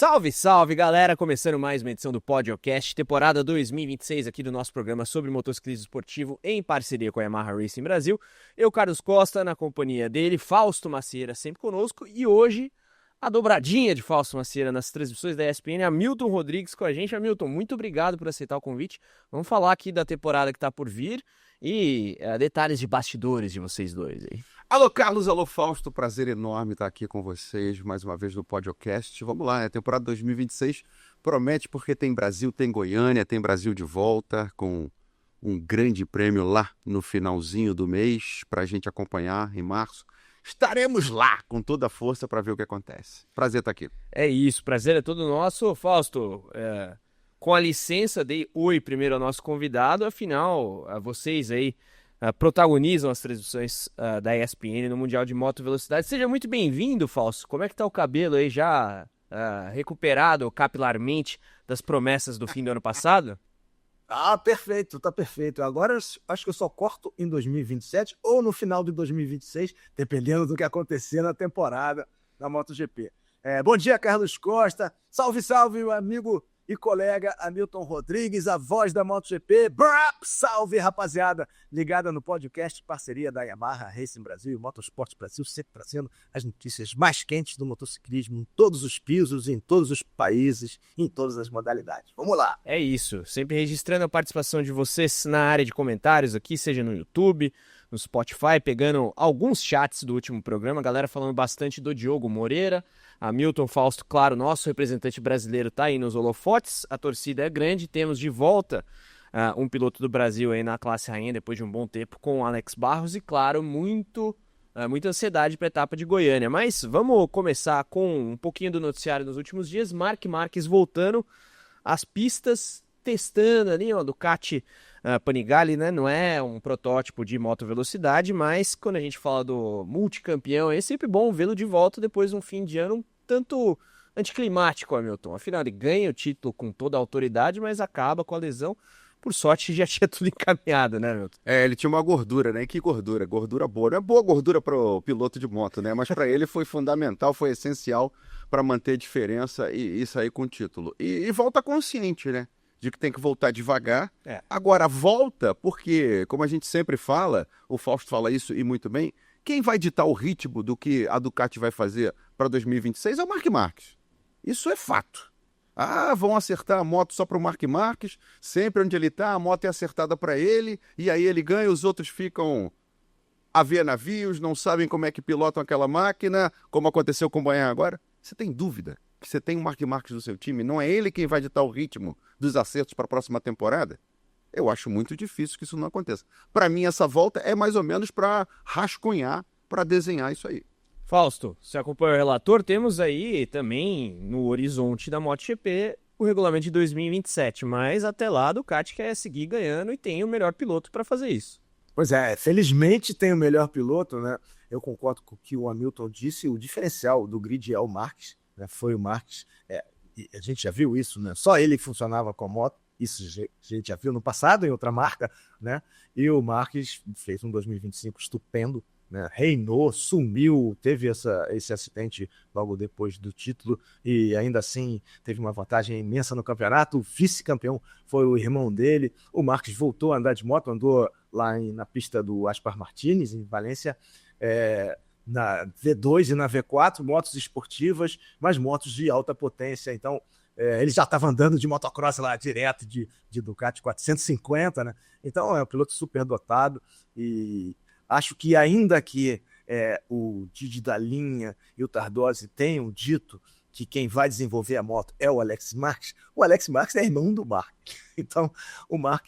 Salve, salve, galera! Começando mais uma edição do Podcast, temporada 2026 aqui do nosso programa sobre motociclismo esportivo em parceria com a Yamaha Racing Brasil. Eu, Carlos Costa, na companhia dele, Fausto Macieira sempre conosco, e hoje a dobradinha de Fausto Macieira nas transmissões da ESPN, Hamilton Rodrigues com a gente. Hamilton, muito obrigado por aceitar o convite. Vamos falar aqui da temporada que está por vir e detalhes de bastidores de vocês dois aí. Alô, Carlos, alô, Fausto, prazer enorme estar aqui com vocês mais uma vez no Podcast. Vamos lá, a temporada 2026 promete porque tem Brasil, tem Goiânia, tem Brasil de volta com um grande prêmio lá no finalzinho do mês para a gente acompanhar em março. Estaremos lá com toda a força para ver o que acontece. Prazer estar aqui. É isso, prazer é todo nosso. Fausto, com a licença, dei oi primeiro ao nosso convidado, afinal, vocês aí protagonizam as transmissões da ESPN no Mundial de Moto Velocidade. Seja muito bem-vindo, Fausto. Como é que tá o cabelo aí, já recuperado capilarmente das promessas do fim do ano passado? Perfeito, tá perfeito. Agora acho que eu só corto em 2027 ou no final de 2026, dependendo do que acontecer na temporada da MotoGP. Bom dia, Carlos Costa. Salve, salve, meu amigo e colega Hamilton Rodrigues, a voz da MotoGP. Salve, rapaziada, ligada no podcast, parceria da Yamaha Racing Brasil e Motorsport Brasil, sempre trazendo as notícias mais quentes do motociclismo em todos os pisos, em todos os países, em todas as modalidades. Vamos lá! É isso, sempre registrando a participação de vocês na área de comentários aqui, seja no YouTube, no Spotify, pegando alguns chats do último programa, a galera falando bastante do Diogo Moreira. Hamilton, Fausto, claro, nosso representante brasileiro está aí nos holofotes, a torcida é grande, temos de volta um piloto do Brasil aí na classe rainha depois de um bom tempo com o Alex Barros e, claro, muita ansiedade para a etapa de Goiânia. Mas vamos começar com um pouquinho do noticiário nos últimos dias. Marc Marquez voltando às pistas, testando ali, ó, Ducati Panigale, né? Não é um protótipo de moto velocidade, mas quando a gente fala do multicampeão, é sempre bom vê-lo de volta depois de um fim de ano tanto anticlimático, Hamilton. Afinal, ele ganha o título com toda a autoridade, mas acaba com a lesão. Por sorte, já tinha tudo encaminhado, né, Hamilton? Ele tinha uma gordura, né? Que gordura? Gordura boa. Não é boa gordura para o piloto de moto, né? Mas para ele foi fundamental, foi essencial para manter a diferença e sair com o título. E volta consciente, né? De que tem que voltar devagar. Agora, volta porque, como a gente sempre fala, o Fausto fala isso e muito bem, quem vai ditar o ritmo do que a Ducati vai fazer para 2026 é o Marc Marquez. Isso é fato. Vão acertar a moto só para o Marc Marquez, sempre onde ele está, a moto é acertada para ele, e aí ele ganha, os outros ficam a ver navios, não sabem como é que pilotam aquela máquina, como aconteceu com o Banhaia agora. Você tem dúvida que você tem o Marc Marquez no seu time? Não é ele quem vai ditar o ritmo dos acertos para a próxima temporada? Eu acho muito difícil que isso não aconteça. Para mim, essa volta é mais ou menos para rascunhar, para desenhar isso aí. Fausto, você acompanha o relator, temos aí também no horizonte da MotoGP o regulamento de 2027, mas até lá a Ducati quer seguir ganhando e tem o melhor piloto para fazer isso. Pois é, felizmente tem o melhor piloto, né? Eu concordo com o que o Hamilton disse, o diferencial do grid é o Marquez, né? Foi o Marquez, a gente já viu isso, né? Só ele funcionava com a moto, isso a gente já viu no passado em outra marca, né? E o Marquez fez um 2025 estupendo, né? Reinou, sumiu, teve esse acidente logo depois do título e ainda assim teve uma vantagem imensa no campeonato. O vice-campeão foi o irmão dele. O Marquez voltou a andar de moto, andou lá na pista do Aspar Martínez, em Valência, na V2 e na V4, motos esportivas, mas motos de alta potência. Então, ele já estava andando de motocross lá direto de Ducati 450, né? Então, é um piloto super dotado e acho que ainda que o Didi da Linha e o Tardosi tenham dito que quem vai desenvolver a moto é o Alex Marquez é irmão do Marc. Então, o Marc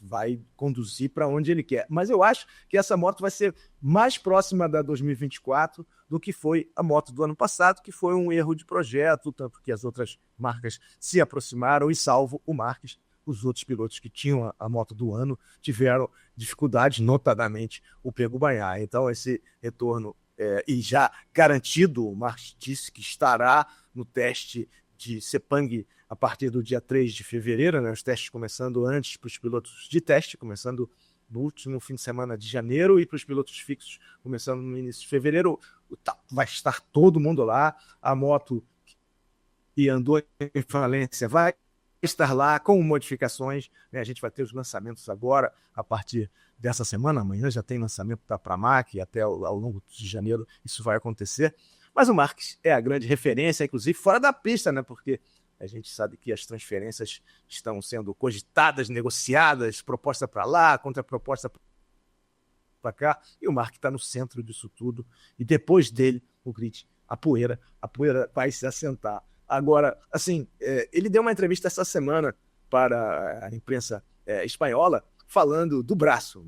vai conduzir para onde ele quer. Mas eu acho que essa moto vai ser mais próxima da 2024 do que foi a moto do ano passado, que foi um erro de projeto, tanto que as outras marcas se aproximaram e, salvo o Marquez, os outros pilotos que tinham a moto do ano tiveram dificuldades, notadamente o Pego Banhaia. Então, esse retorno, e já garantido, o Marquez disse que estará no teste de Sepang a partir do dia 3 de fevereiro, né? Os testes começando antes para os pilotos de teste, começando no último fim de semana de janeiro, e para os pilotos fixos começando no início de fevereiro. Vai estar todo mundo lá, a moto e andou em falência, vai estar lá com modificações, né? A gente vai ter os lançamentos agora, a partir dessa semana, amanhã já tem lançamento da Pramac, e até ao longo de janeiro isso vai acontecer. Mas o Marques é a grande referência, inclusive fora da pista, né? Porque a gente sabe que as transferências estão sendo cogitadas, negociadas, proposta para lá, contraproposta para cá, e o Marques está no centro disso tudo. E depois dele, o grid, a poeira vai se assentar. Agora, assim, ele deu uma entrevista essa semana para a imprensa espanhola, falando do braço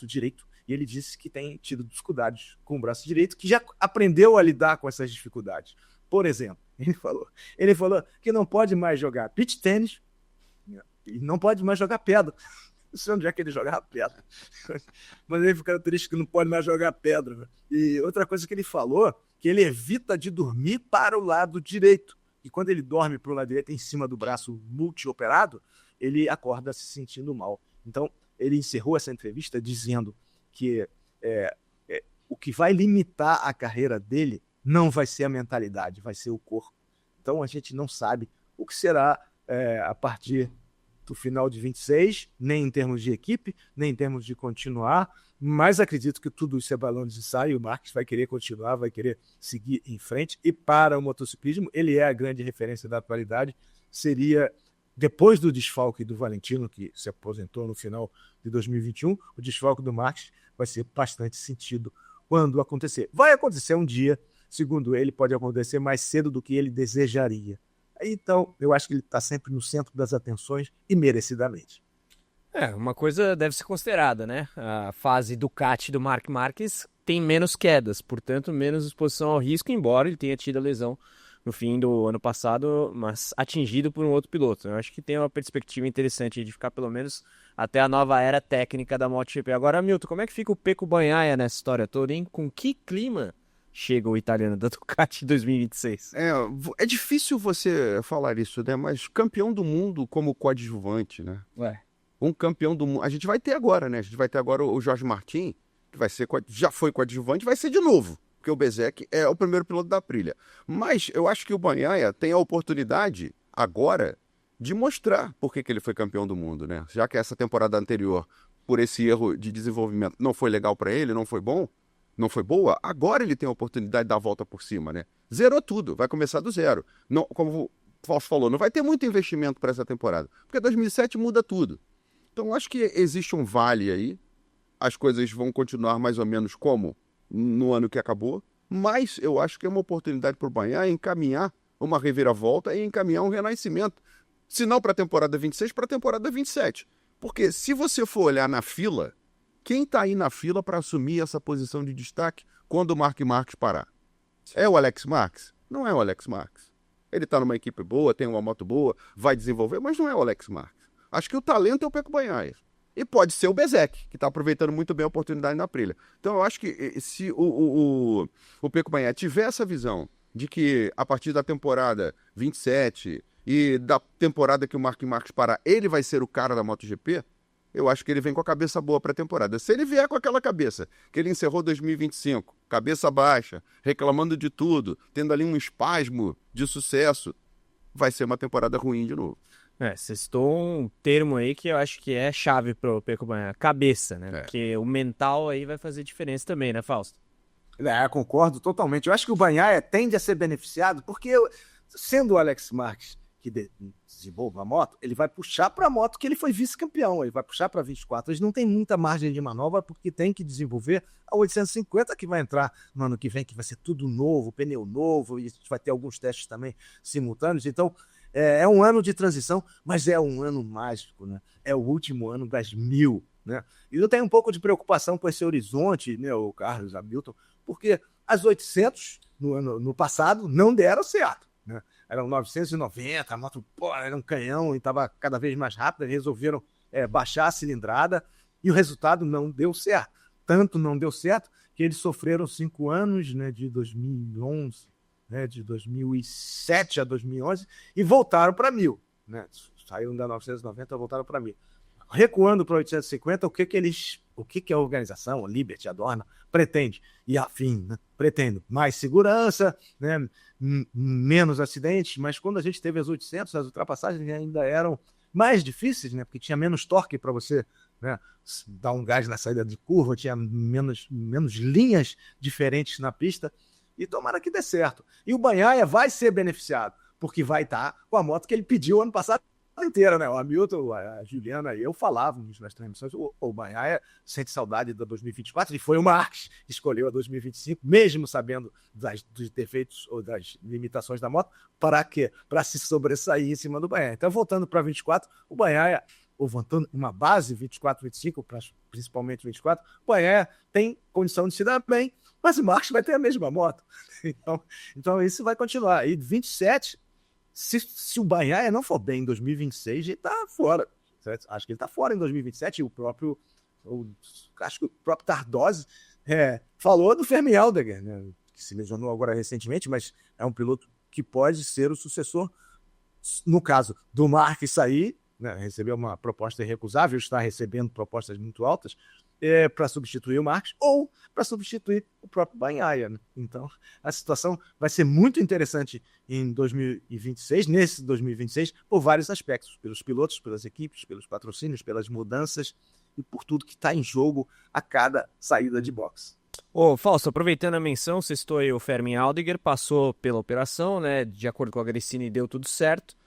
direito, e ele disse que tem tido dificuldades com o braço direito, que já aprendeu a lidar com essas dificuldades. Por exemplo, ele falou que não pode mais jogar beach tênis e não pode mais jogar pedra. Não sei onde é que ele jogava pedra. Mas ele fica triste que não pode mais jogar pedra. E outra coisa que ele falou, que ele evita de dormir para o lado direito. E quando ele dorme para o lado direito, em cima do braço multioperado, ele acorda se sentindo mal. Então, ele encerrou essa entrevista dizendo que o que vai limitar a carreira dele não vai ser a mentalidade, vai ser o corpo. Então, a gente não sabe o que será a partir do final de 26, nem em termos de equipe, nem em termos de continuar, mas acredito que tudo isso é balão de ensaio, o Marques vai querer continuar, vai querer seguir em frente, e para o motociclismo, ele é a grande referência da atualidade, seria, depois do desfalque do Valentino, que se aposentou no final de 2021, o desfalque do Marques vai ser bastante sentido quando acontecer. Vai acontecer um dia, segundo ele, pode acontecer mais cedo do que ele desejaria. Então, eu acho que ele está sempre no centro das atenções e merecidamente. Uma coisa deve ser considerada, né? A fase Ducati do Marc Marquez tem menos quedas, portanto, menos exposição ao risco, embora ele tenha tido a lesão no fim do ano passado, mas atingido por um outro piloto. Eu acho que tem uma perspectiva interessante de ficar pelo menos até a nova era técnica da MotoGP. Agora, Milton, como é que fica o Pecco Bagnaia nessa história toda, hein? Com que clima chega o italiano da Ducati 2026? É difícil você falar isso, né? Mas campeão do mundo como coadjuvante, né? Um campeão do mundo. A gente vai ter agora, né? A gente vai ter agora o Jorge Martin, que vai ser, já foi coadjuvante, vai ser de novo, porque o Bezzecchi é o primeiro piloto da Aprilia. Mas eu acho que o Bagnaia tem a oportunidade agora de mostrar por que ele foi campeão do mundo, né? Já que essa temporada anterior, por esse erro de desenvolvimento, não foi legal para ele, não foi bom, não foi boa, agora ele tem a oportunidade de dar a volta por cima, né? Zerou tudo, vai começar do zero. Não, como o Fausto falou, não vai ter muito investimento para essa temporada, porque 2007 muda tudo. Então, acho que existe um vale aí, as coisas vão continuar mais ou menos como no ano que acabou, mas eu acho que é uma oportunidade para o Bagnaia encaminhar uma reviravolta e encaminhar um renascimento, se não para a temporada 26, para a temporada 27. Porque se você for olhar na fila, quem está aí na fila para assumir essa posição de destaque quando o Marc Marquez parar? É o Alex Marques? Não é o Alex Marques. Ele está numa equipe boa, tem uma moto boa, vai desenvolver, mas não é o Alex Marques. Acho que o talento é o Pecco Bagnaia. E pode ser o Bezzecchi, que está aproveitando muito bem a oportunidade na Aprilia. Então eu acho que se o Pecco Bagnaia tiver essa visão de que a partir da temporada 27 e da temporada que o Marc Marquez parar, ele vai ser o cara da MotoGP, eu acho que ele vem com a cabeça boa para a temporada. Se ele vier com aquela cabeça que ele encerrou 2025, cabeça baixa, reclamando de tudo, tendo ali um espasmo de sucesso, vai ser uma temporada ruim de novo. Você citou um termo aí que eu acho que é chave pro Pecco Bagnaia, cabeça, né? Porque o mental aí vai fazer diferença também, né, Fausto? Concordo totalmente. Eu acho que o Bagnaia tende a ser beneficiado porque, sendo o Alex Marques que desenvolva a moto, ele vai puxar para a moto que ele foi vice-campeão, ele vai puxar para 24. Eles não têm muita margem de manobra porque tem que desenvolver a 850 que vai entrar no ano que vem, que vai ser tudo novo, pneu novo, e a gente vai ter alguns testes também simultâneos. Então, é um ano de transição, mas é um ano mágico, né? É o último ano das 1000, né? E eu tenho um pouco de preocupação com esse horizonte, né, o Carlos, a Milton, porque as 800 no passado não deram certo, né? Eram 990, a moto era um canhão e estava cada vez mais rápida, resolveram baixar a cilindrada e o resultado não deu certo. Tanto não deu certo que eles sofreram 5 anos, né, de 2011, né, de 2007 a 2011, e voltaram para 1000. Né? Saíram da 990 e voltaram para 1000. Recuando para 850, o que eles o que a organização, a Liberty, a Dorna, pretende, e afim, né? Pretende mais segurança, né? Menos acidentes, mas quando a gente teve as 800, as ultrapassagens ainda eram mais difíceis, né? Porque tinha menos torque para você, né, dar um gás na saída de curva, tinha menos linhas diferentes na pista, e tomara que dê certo. E o Bagnaia vai ser beneficiado, porque vai estar com a moto que ele pediu ano passado inteira, né? O Hamilton, a Juliana e eu falávamos nas transmissões, o Bagnaia sente saudade da 2024, e foi o Marques que escolheu a 2025, mesmo sabendo dos defeitos ou das limitações da moto. Para quê? Para se sobressair em cima do Bagnaia. Então, voltando para 24, o Bagnaia, ou voltando uma base 24, 25, principalmente 24, o Bagnaia tem condição de se dar bem, mas o Marques vai ter a mesma moto. Então isso vai continuar. E 27, se o Bagnaia não for bem em 2026, ele está fora. Certo? Acho que ele está fora em 2027. E acho que o próprio Tardosi falou do Fermin Aldeguer, né, que se lesionou agora recentemente, mas é um piloto que pode ser o sucessor, no caso do Marques sair, né, recebeu uma proposta irrecusável, está recebendo propostas muito altas, para substituir o Marques ou para substituir o próprio Bagnaia, né? Então, a situação vai ser muito interessante em 2026, nesse 2026, por vários aspectos, pelos pilotos, pelas equipes, pelos patrocínios, pelas mudanças e por tudo que está em jogo a cada saída de boxe. Ô, Fausto, aproveitando a menção, você citou aí o Fermin Aldeguer, passou pela operação, né? De acordo com a Gresini, deu tudo certo.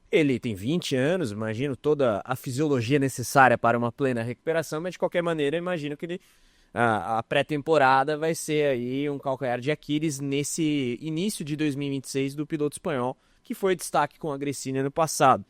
Ele tem 20 anos, imagino toda a fisiologia necessária para uma plena recuperação, mas de qualquer maneira, imagino que a pré-temporada vai ser aí um calcanhar de Aquiles nesse início de 2026 do piloto espanhol, que foi destaque com a Gresini ano passado.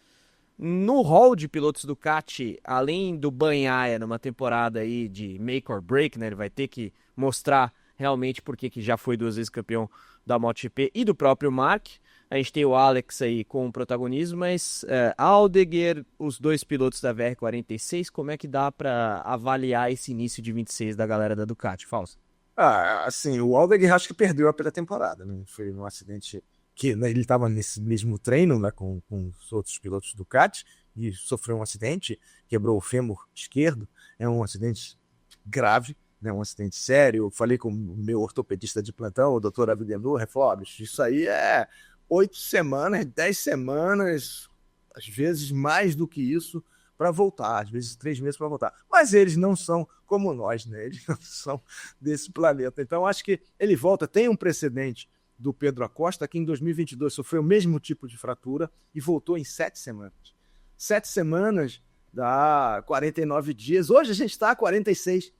No hall de pilotos Ducati, além do Bagnaia numa temporada aí de make or break, né, ele vai ter que mostrar realmente porque que já foi 2 vezes campeão da MotoGP e do próprio Marc. A gente tem o Alex aí com o protagonismo, mas Aldeguer, os 2 pilotos da VR46, como é que dá para avaliar esse início de 26 da galera da Ducati, Fausto? Assim, o Aldeguer acho que perdeu a pré-temporada, né? Foi um acidente que, né, ele estava nesse mesmo treino, né, com os outros pilotos Ducati e sofreu um acidente, quebrou o fêmur esquerdo, é um acidente grave, né, um acidente sério. Eu falei com o meu ortopedista de plantão, o Dr. Avidenur, ele falou, bicho, isso aí é 8 semanas, 10 semanas, às vezes mais do que isso, para voltar, às vezes 3 meses para voltar. Mas eles não são como nós, né? Eles não são desse planeta. Então, acho que ele volta. Tem um precedente do Pedro Acosta, que em 2022 sofreu o mesmo tipo de fratura e voltou em 7 semanas. 7 semanas dá 49 dias. Hoje a gente está a 46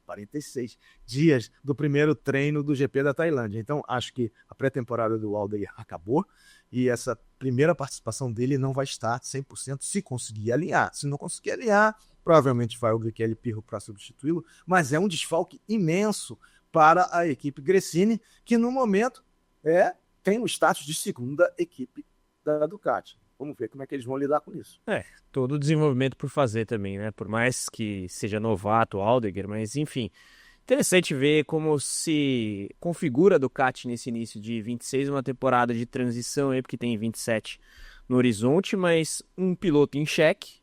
dias do primeiro treino do GP da Tailândia. Então, acho que a pré-temporada do Aldeguer acabou e essa primeira participação dele não vai estar 100% se conseguir alinhar. Se não conseguir alinhar, provavelmente vai o Bricelli Pirro para substituí-lo, mas é um desfalque imenso para a equipe Gresini, que no momento tem o status de segunda equipe da Ducati. Vamos ver como é que eles vão lidar com isso. Todo o desenvolvimento por fazer também, né? Por mais que seja novato o Aldeguer, mas enfim. Interessante ver como se configura a Ducati nesse início de 26, uma temporada de transição aí, porque tem 27 no horizonte, mas um piloto em xeque,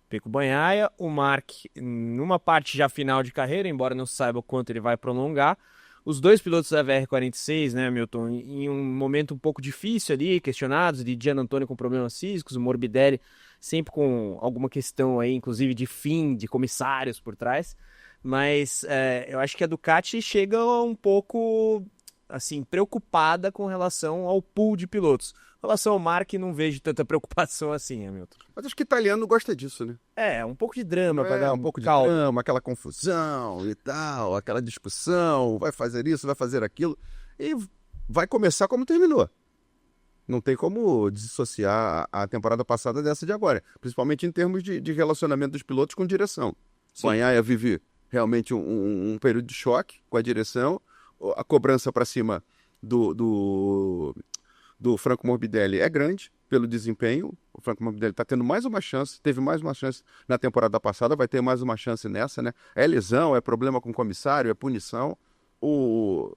Pecco Bagnaia, o Marc numa parte já final de carreira, embora não saiba o quanto ele vai prolongar. Os 2 pilotos da VR46, né, Milton, em um momento um pouco difícil ali, questionados, de Gian Antonio com problemas físicos, o Morbidelli sempre com alguma questão aí, inclusive de fim, de comissários por trás. Mas eu acho que a Ducati chega um pouco assim, preocupada com relação ao pool de pilotos. Em relação ao Marc, não vejo tanta preocupação assim, Hamilton. Mas acho que italiano gosta disso, né? Um pouco de drama para dar um pouco de calma. drama, aquela confusão e tal, aquela discussão, vai fazer isso, vai fazer aquilo, e vai começar como terminou. Não tem como dissociar a temporada passada dessa de agora, principalmente em termos de relacionamento dos pilotos com direção. O Bagnaia vive realmente um período de choque com a direção, a cobrança para cima do Franco Morbidelli é grande pelo desempenho. O Franco Morbidelli está tendo mais uma chance, teve mais uma chance na temporada passada, vai ter mais uma chance nessa, né? É lesão, é problema com o comissário, é punição. O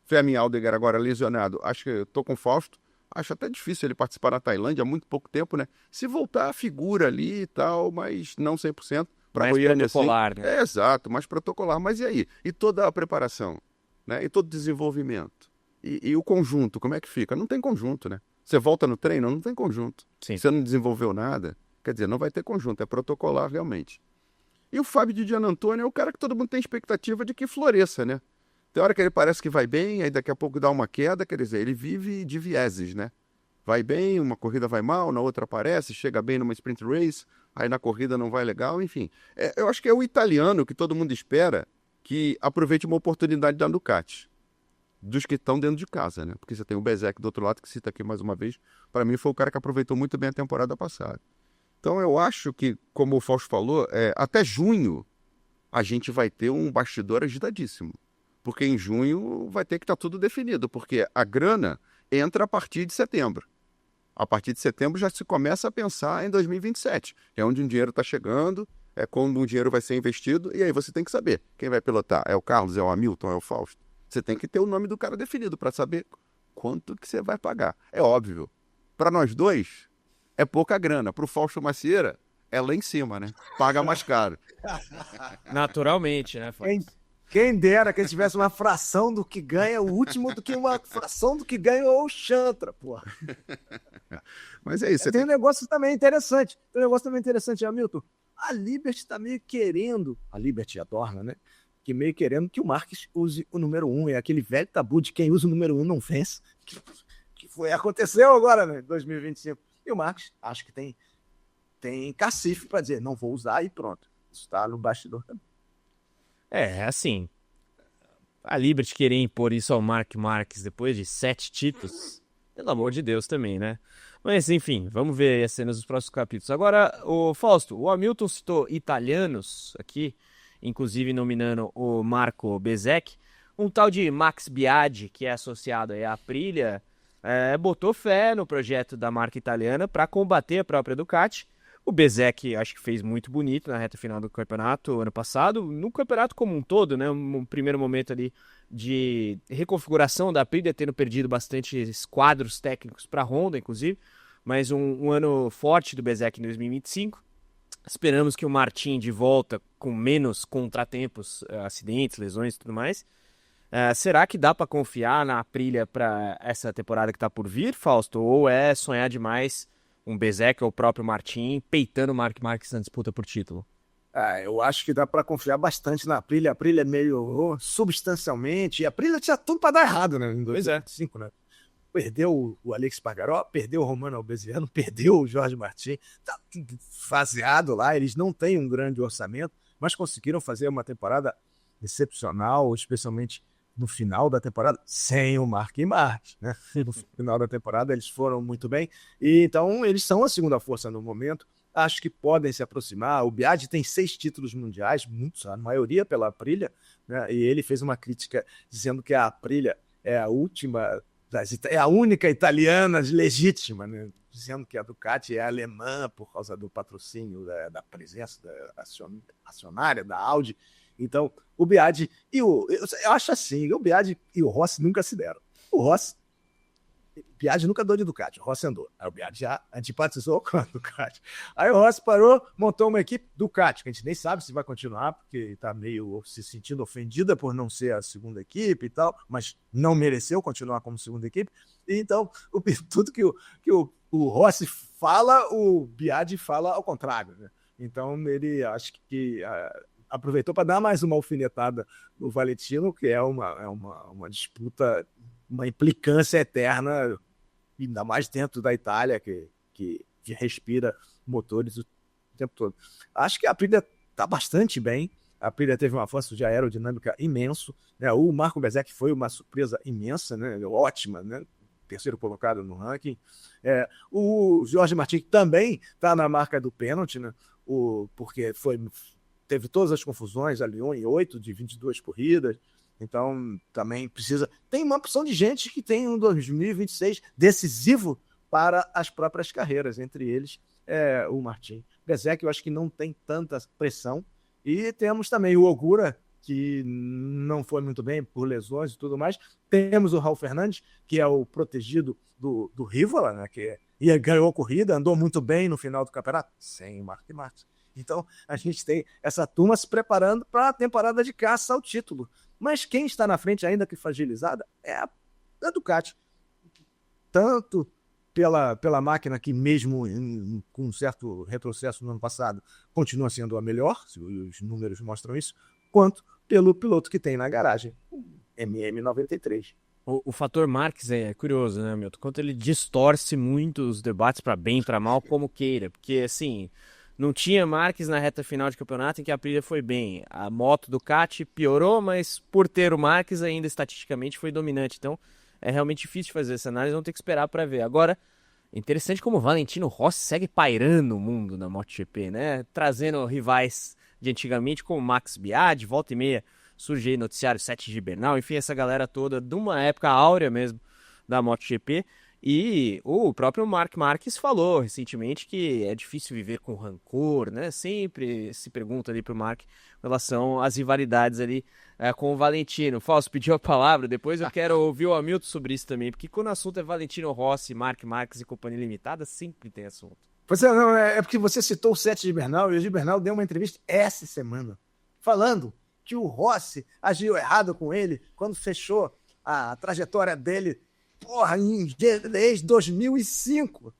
Fermin Aldeguer agora lesionado, acho que eu tô com o Fausto, acho até difícil ele participar na Tailândia há muito pouco tempo, né? Se voltar, figura ali e tal, mas não 100%. Para Mais Goiânia, protocolar, assim, né? exato, mais protocolar. Mas e aí? E toda a preparação? Né? E todo o desenvolvimento? E o conjunto, como é que fica? Não tem conjunto, né? Você volta no treino, não tem conjunto. Sim. Você não desenvolveu nada, quer dizer, não vai ter conjunto, é protocolar realmente. E o Fábio de Gian Antônio é o cara que todo mundo tem expectativa de que floresça, né? Tem hora que ele parece que vai bem, aí daqui a pouco dá uma queda, quer dizer, ele vive de vieses, né? Vai bem, uma corrida vai mal, na outra aparece, chega bem numa sprint race, aí na corrida não vai legal, enfim. Eu acho que é o italiano que todo mundo espera que aproveite uma oportunidade da Ducati, dos que estão dentro de casa, né? Porque você tem o Bezzecchi do outro lado, que cita aqui mais uma vez, para mim foi o cara que aproveitou muito bem a temporada passada. Então eu acho que, como o Fausto falou, até junho a gente vai ter um bastidor agitadíssimo. Porque em junho vai ter que estar tudo definido, porque a grana entra a partir de setembro. A partir de setembro já se começa a pensar em 2027, que é onde o dinheiro está chegando, é quando o dinheiro vai ser investido, e aí você tem que saber quem vai pilotar. É o Carlos, é o Hamilton, é o Fausto? Você tem que ter o nome do cara definido para saber quanto que você vai pagar. É óbvio, para nós dois é pouca grana, para o Fausto Macieira é lá em cima, né? Paga mais caro. Naturalmente, né, Fábio? Quem dera que ele tivesse uma fração do que ganha o último do que uma fração do que ganha o Chantra, porra. Mas é isso. Tem um negócio também interessante. Hamilton. A Liberty tá meio querendo, a Liberty e a Dorna, né? Que meio querendo que o Marques use o número 1. É aquele velho tabu de quem usa o número 1 não vence. Aconteceu agora, né? Em 2025. E o Marques, acho que tem cacife para dizer, não vou usar e pronto. Isso tá no bastidor também. Assim, a Liberty querer impor isso ao Mark Marques depois de 7 títulos, pelo amor de Deus também, né? Mas enfim, vamos ver as cenas dos próximos capítulos. Agora, o Fausto, o Hamilton citou italianos aqui, inclusive nominando o Marco Bezzecchi, um tal de Max Biaggi, que é associado aí à Aprilia, botou fé no projeto da marca italiana para combater a própria Ducati. O Bezzecchi acho que fez muito bonito na reta final do campeonato ano passado, no campeonato como um todo, né? Um primeiro momento ali de reconfiguração da Aprilia, tendo perdido bastantes quadros técnicos para a Honda, inclusive, mas um ano forte do Bezzecchi em 2025. Esperamos que o Martin de volta com menos contratempos, acidentes, lesões e tudo mais. Será que dá para confiar na Aprilia para essa temporada que está por vir, Fausto? Ou é sonhar demais um Bezzecchi ou o próprio Martin peitando o Mark Marques na disputa por título? Eu acho que dá para confiar bastante na Aprilia. A Aprilia melhorou substancialmente. E a Aprilia tinha tudo para dar errado, né? Em 2025, né? Perdeu o Alex Espargaró, perdeu o Romano Albesiano, perdeu o Jorge Martin. Tá faseado lá. Eles não têm um grande orçamento, mas conseguiram fazer uma temporada excepcional, especialmente no final da temporada, sem o Mark Marques, né? No final da temporada eles foram muito bem, e então eles são a segunda força no momento. Acho que podem se aproximar. O Biaggi tem 6 títulos mundiais, muitos, a maioria pela Aprilia, né? E ele fez uma crítica dizendo que a Aprilia é a última, é a única italiana legítima, né? Dizendo que a Ducati é alemã por causa do patrocínio, da presença acionária da Audi. Então, o Biaggi eu acho assim, o Biaggi e o Rossi nunca se deram. O Biaggi nunca andou de Ducati, o Rossi andou. Aí o Biaggi já antipatizou com a Ducati. Aí o Rossi parou, montou uma equipe Ducati, que a gente nem sabe se vai continuar, porque está meio se sentindo ofendida por não ser a segunda equipe e tal, mas não mereceu continuar como segunda equipe. E então, tudo que o Rossi fala, o Biaggi fala ao contrário, né? Então, ele acho que aproveitou para dar mais uma alfinetada no Valentino, que é uma disputa, uma implicância eterna, ainda mais dentro da Itália, que respira motores o tempo todo. Acho que a Aprilia está bastante bem. A Aprilia teve um avanço de aerodinâmica imenso, né? O Marco Bezzecchi foi uma surpresa imensa, né? Ótima, né? Terceiro colocado no ranking. O Jorge Martin também está na marca do pênalti, né? Porque teve todas as confusões ali, em 8 de 22 corridas, então também precisa... Tem uma opção de gente que tem um 2026 decisivo para as próprias carreiras, entre eles o Martin. Bezzecchi eu acho que não tem tanta pressão, e temos também o Ogura, que não foi muito bem por lesões e tudo mais. Temos o Raul Fernandes, que é o protegido do Rivola, né, ganhou a corrida, andou muito bem no final do campeonato, sem o Mark Marques. Então, a gente tem essa turma se preparando para a temporada de caça ao título. Mas quem está na frente, ainda que fragilizada, é a Ducati. Tanto pela máquina que, mesmo com um certo retrocesso no ano passado, continua sendo a melhor, os números mostram isso, quanto pelo piloto que tem na garagem, o MM93. O fator Marques é curioso, né, Milton? Quanto ele distorce muito os debates para bem e para mal, como queira. Porque, assim, não tinha Marques na reta final de campeonato em que a Aprilia foi bem. A moto Ducati piorou, mas por ter o Marques ainda estatisticamente foi dominante. Então, é realmente difícil de fazer essa análise, vamos ter que esperar para ver. Agora, interessante como o Valentino Rossi segue pairando o mundo na MotoGP, né? Trazendo rivais de antigamente como Max Biaggi, volta e meia surge aí noticiário 7 de Bernal, enfim, essa galera toda de uma época áurea mesmo da MotoGP. E o próprio Marc Marques falou recentemente que é difícil viver com rancor, né? Sempre se pergunta ali pro Marc em relação às rivalidades ali com o Valentino. Fausto pediu a palavra, depois eu quero ouvir o Hamilton sobre isso também, porque quando o assunto é Valentino Rossi, Marc Marques e Companhia Limitada, sempre tem assunto. Pois é, não, é porque você citou o 7 de Bernal, e o Gibernal deu uma entrevista essa semana, falando que o Rossi agiu errado com ele quando fechou a trajetória dele, desde 2005.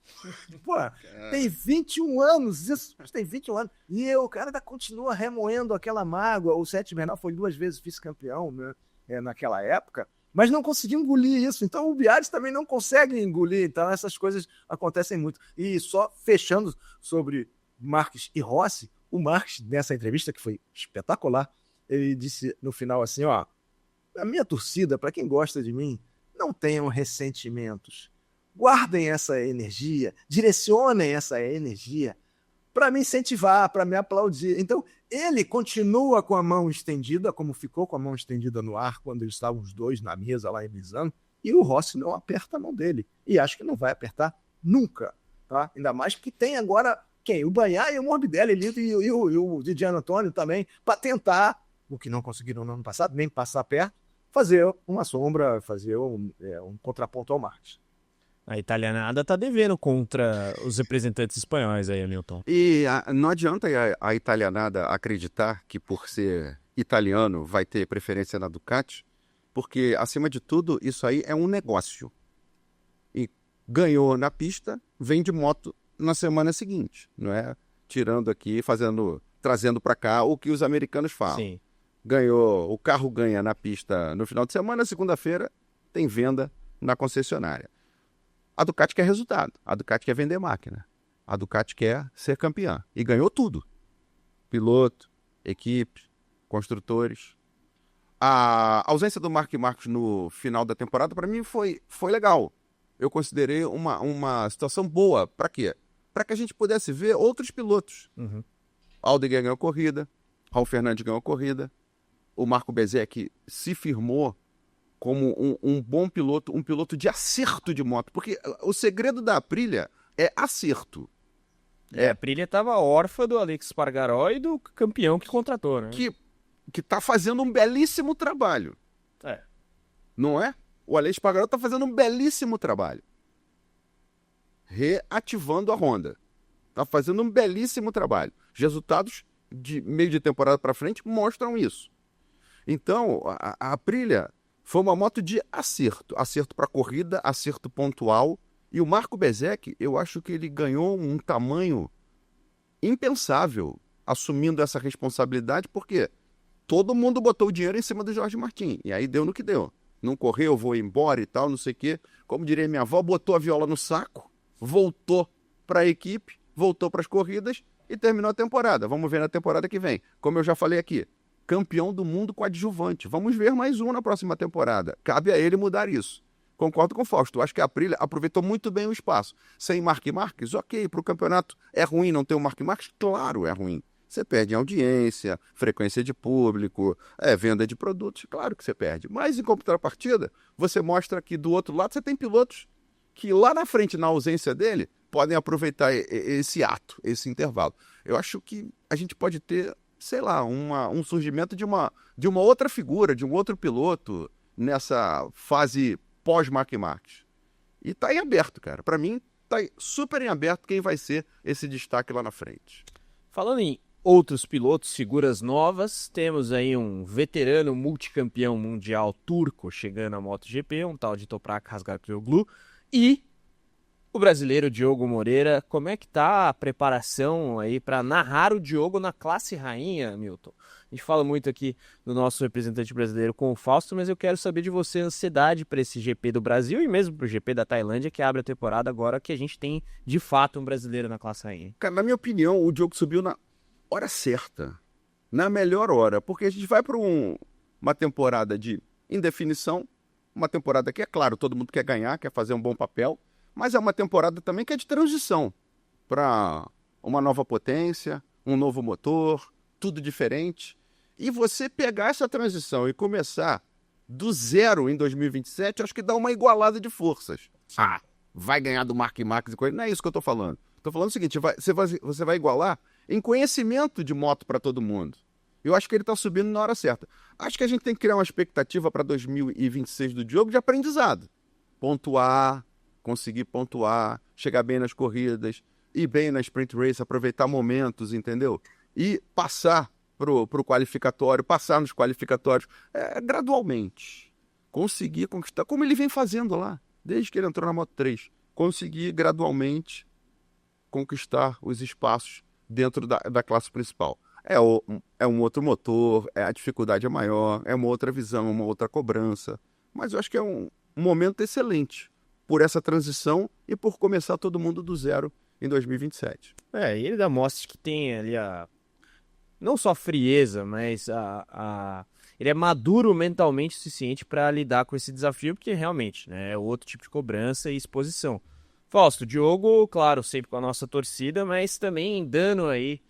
Porra, tem 21 anos, isso tem 21 anos. E o cara ainda continua remoendo aquela mágoa. O Sete Bernal foi 2 vezes vice-campeão, né, naquela época, mas não conseguiu engolir isso. Então o Biaggi também não consegue engolir. Então essas coisas acontecem muito. E só fechando sobre Marques e Rossi, o Marques, nessa entrevista, que foi espetacular, ele disse no final assim, a minha torcida, para quem gosta de mim, não tenham ressentimentos. Guardem essa energia, direcionem essa energia para me incentivar, para me aplaudir. Então, ele continua com a mão estendida, como ficou com a mão estendida no ar quando eles estavam os dois na mesa lá em Misano, e o Rossi não aperta a mão dele. E acho que não vai apertar nunca. Tá? Ainda mais porque tem agora quem? O Bagnaia e o Morbidelli e o Didier Antônio também, para tentar, o que não conseguiram no ano passado, nem passar perto, fazer uma sombra, fazer um contraponto ao Marques. A italianada tá devendo contra os representantes espanhóis aí, Hamilton. E não adianta a italianada acreditar que por ser italiano vai ter preferência na Ducati, porque, acima de tudo, isso aí é um negócio. E ganhou na pista, vende moto na semana seguinte, não é? Tirando aqui, trazendo para cá o que os americanos falam. Sim. O carro ganha na pista no final de semana, segunda-feira tem venda na concessionária. A Ducati quer resultado, a Ducati quer vender máquina, a Ducati quer ser campeã. E ganhou tudo. Piloto, equipe, construtores. A ausência do Marc Marques no final da temporada, para mim, foi legal. Eu considerei uma situação boa. Para quê? Para que a gente pudesse ver outros pilotos. Uhum. Aldegger ganhou corrida, Raul Fernandes ganhou corrida, o Marco Bezzecchi se firmou como um bom piloto, um piloto de acerto de moto, porque o segredo da Aprilia é acerto. A Aprilia estava órfã do Alex Espargaró e do campeão que contratou, né? Que tá fazendo um belíssimo trabalho. Não é? O Alex Espargaró tá fazendo um belíssimo trabalho. Reativando a Honda. Tá fazendo um belíssimo trabalho. Os resultados de meio de temporada para frente mostram isso. Então, a Aprilia foi uma moto de acerto. Acerto para corrida, acerto pontual. E o Marco Bezzecchi, eu acho que ele ganhou um tamanho impensável assumindo essa responsabilidade, porque todo mundo botou o dinheiro em cima do Jorge Martin. E aí deu no que deu. Não correu, vou embora e tal, não sei o quê. Como diria minha avó, botou a viola no saco, voltou para a equipe, voltou para as corridas e terminou a temporada. Vamos ver na temporada que vem. Como eu já falei aqui, campeão do mundo coadjuvante. Vamos ver mais um na próxima temporada. Cabe a ele mudar isso. Concordo com o Fausto. Acho que a Aprilia aproveitou muito bem o espaço. Sem Marc Marques, ok. Para o campeonato é ruim não ter o Marc Marques? Claro, é ruim. Você perde em audiência, frequência de público, venda de produtos. Claro que você perde. Mas, em contrapartida, você mostra que do outro lado você tem pilotos que lá na frente, na ausência dele, podem aproveitar esse ato, esse intervalo. Eu acho que a gente pode ter, sei lá, um surgimento de uma outra figura, de um outro piloto nessa fase pós-Marc Marques. E tá em aberto, cara. Para mim, tá super em aberto quem vai ser esse destaque lá na frente. Falando em outros pilotos, figuras novas. Temos aí um veterano multicampeão mundial turco chegando à MotoGP, um tal de Toprak Razgatlioglu, e o brasileiro Diogo Moreira. Como é que tá a preparação aí para narrar o Diogo na classe rainha, Milton? A gente fala muito aqui do nosso representante brasileiro com o Fausto, mas eu quero saber de você a ansiedade para esse GP do Brasil e mesmo para o GP da Tailândia, que abre a temporada agora, que a gente tem de fato um brasileiro na classe rainha. Cara, na minha opinião, o Diogo subiu na hora certa, na melhor hora, porque a gente vai para uma temporada de indefinição, uma temporada que, é claro, todo mundo quer ganhar, quer fazer um bom papel, mas é uma temporada também que é de transição para uma nova potência, um novo motor, tudo diferente. E você pegar essa transição e começar do zero em 2027, acho que dá uma igualada de forças. Vai ganhar do Mark Marques e coisa. Não é isso que eu tô falando. Tô falando o seguinte, você vai igualar em conhecimento de moto para todo mundo. Eu acho que ele tá subindo na hora certa. Acho que a gente tem que criar uma expectativa para 2026 do Diogo de aprendizado. Pontuar, conseguir pontuar, chegar bem nas corridas, ir bem na sprint race, aproveitar momentos, entendeu? E passar pro qualificatório, passar nos qualificatórios, gradualmente. Conseguir conquistar, como ele vem fazendo lá, desde que ele entrou na Moto 3. Conseguir gradualmente conquistar os espaços dentro da classe principal. É um outro motor, a dificuldade é maior, é uma outra visão, uma outra cobrança. Mas eu acho que é um momento excelente por essa transição e por começar todo mundo do zero em 2027. E ele dá mostra que tem ali não só a frieza, mas ele é maduro mentalmente o suficiente para lidar com esse desafio, porque realmente, né, é outro tipo de cobrança e exposição. Fausto, Diogo, claro, sempre com a nossa torcida, mas também dando aí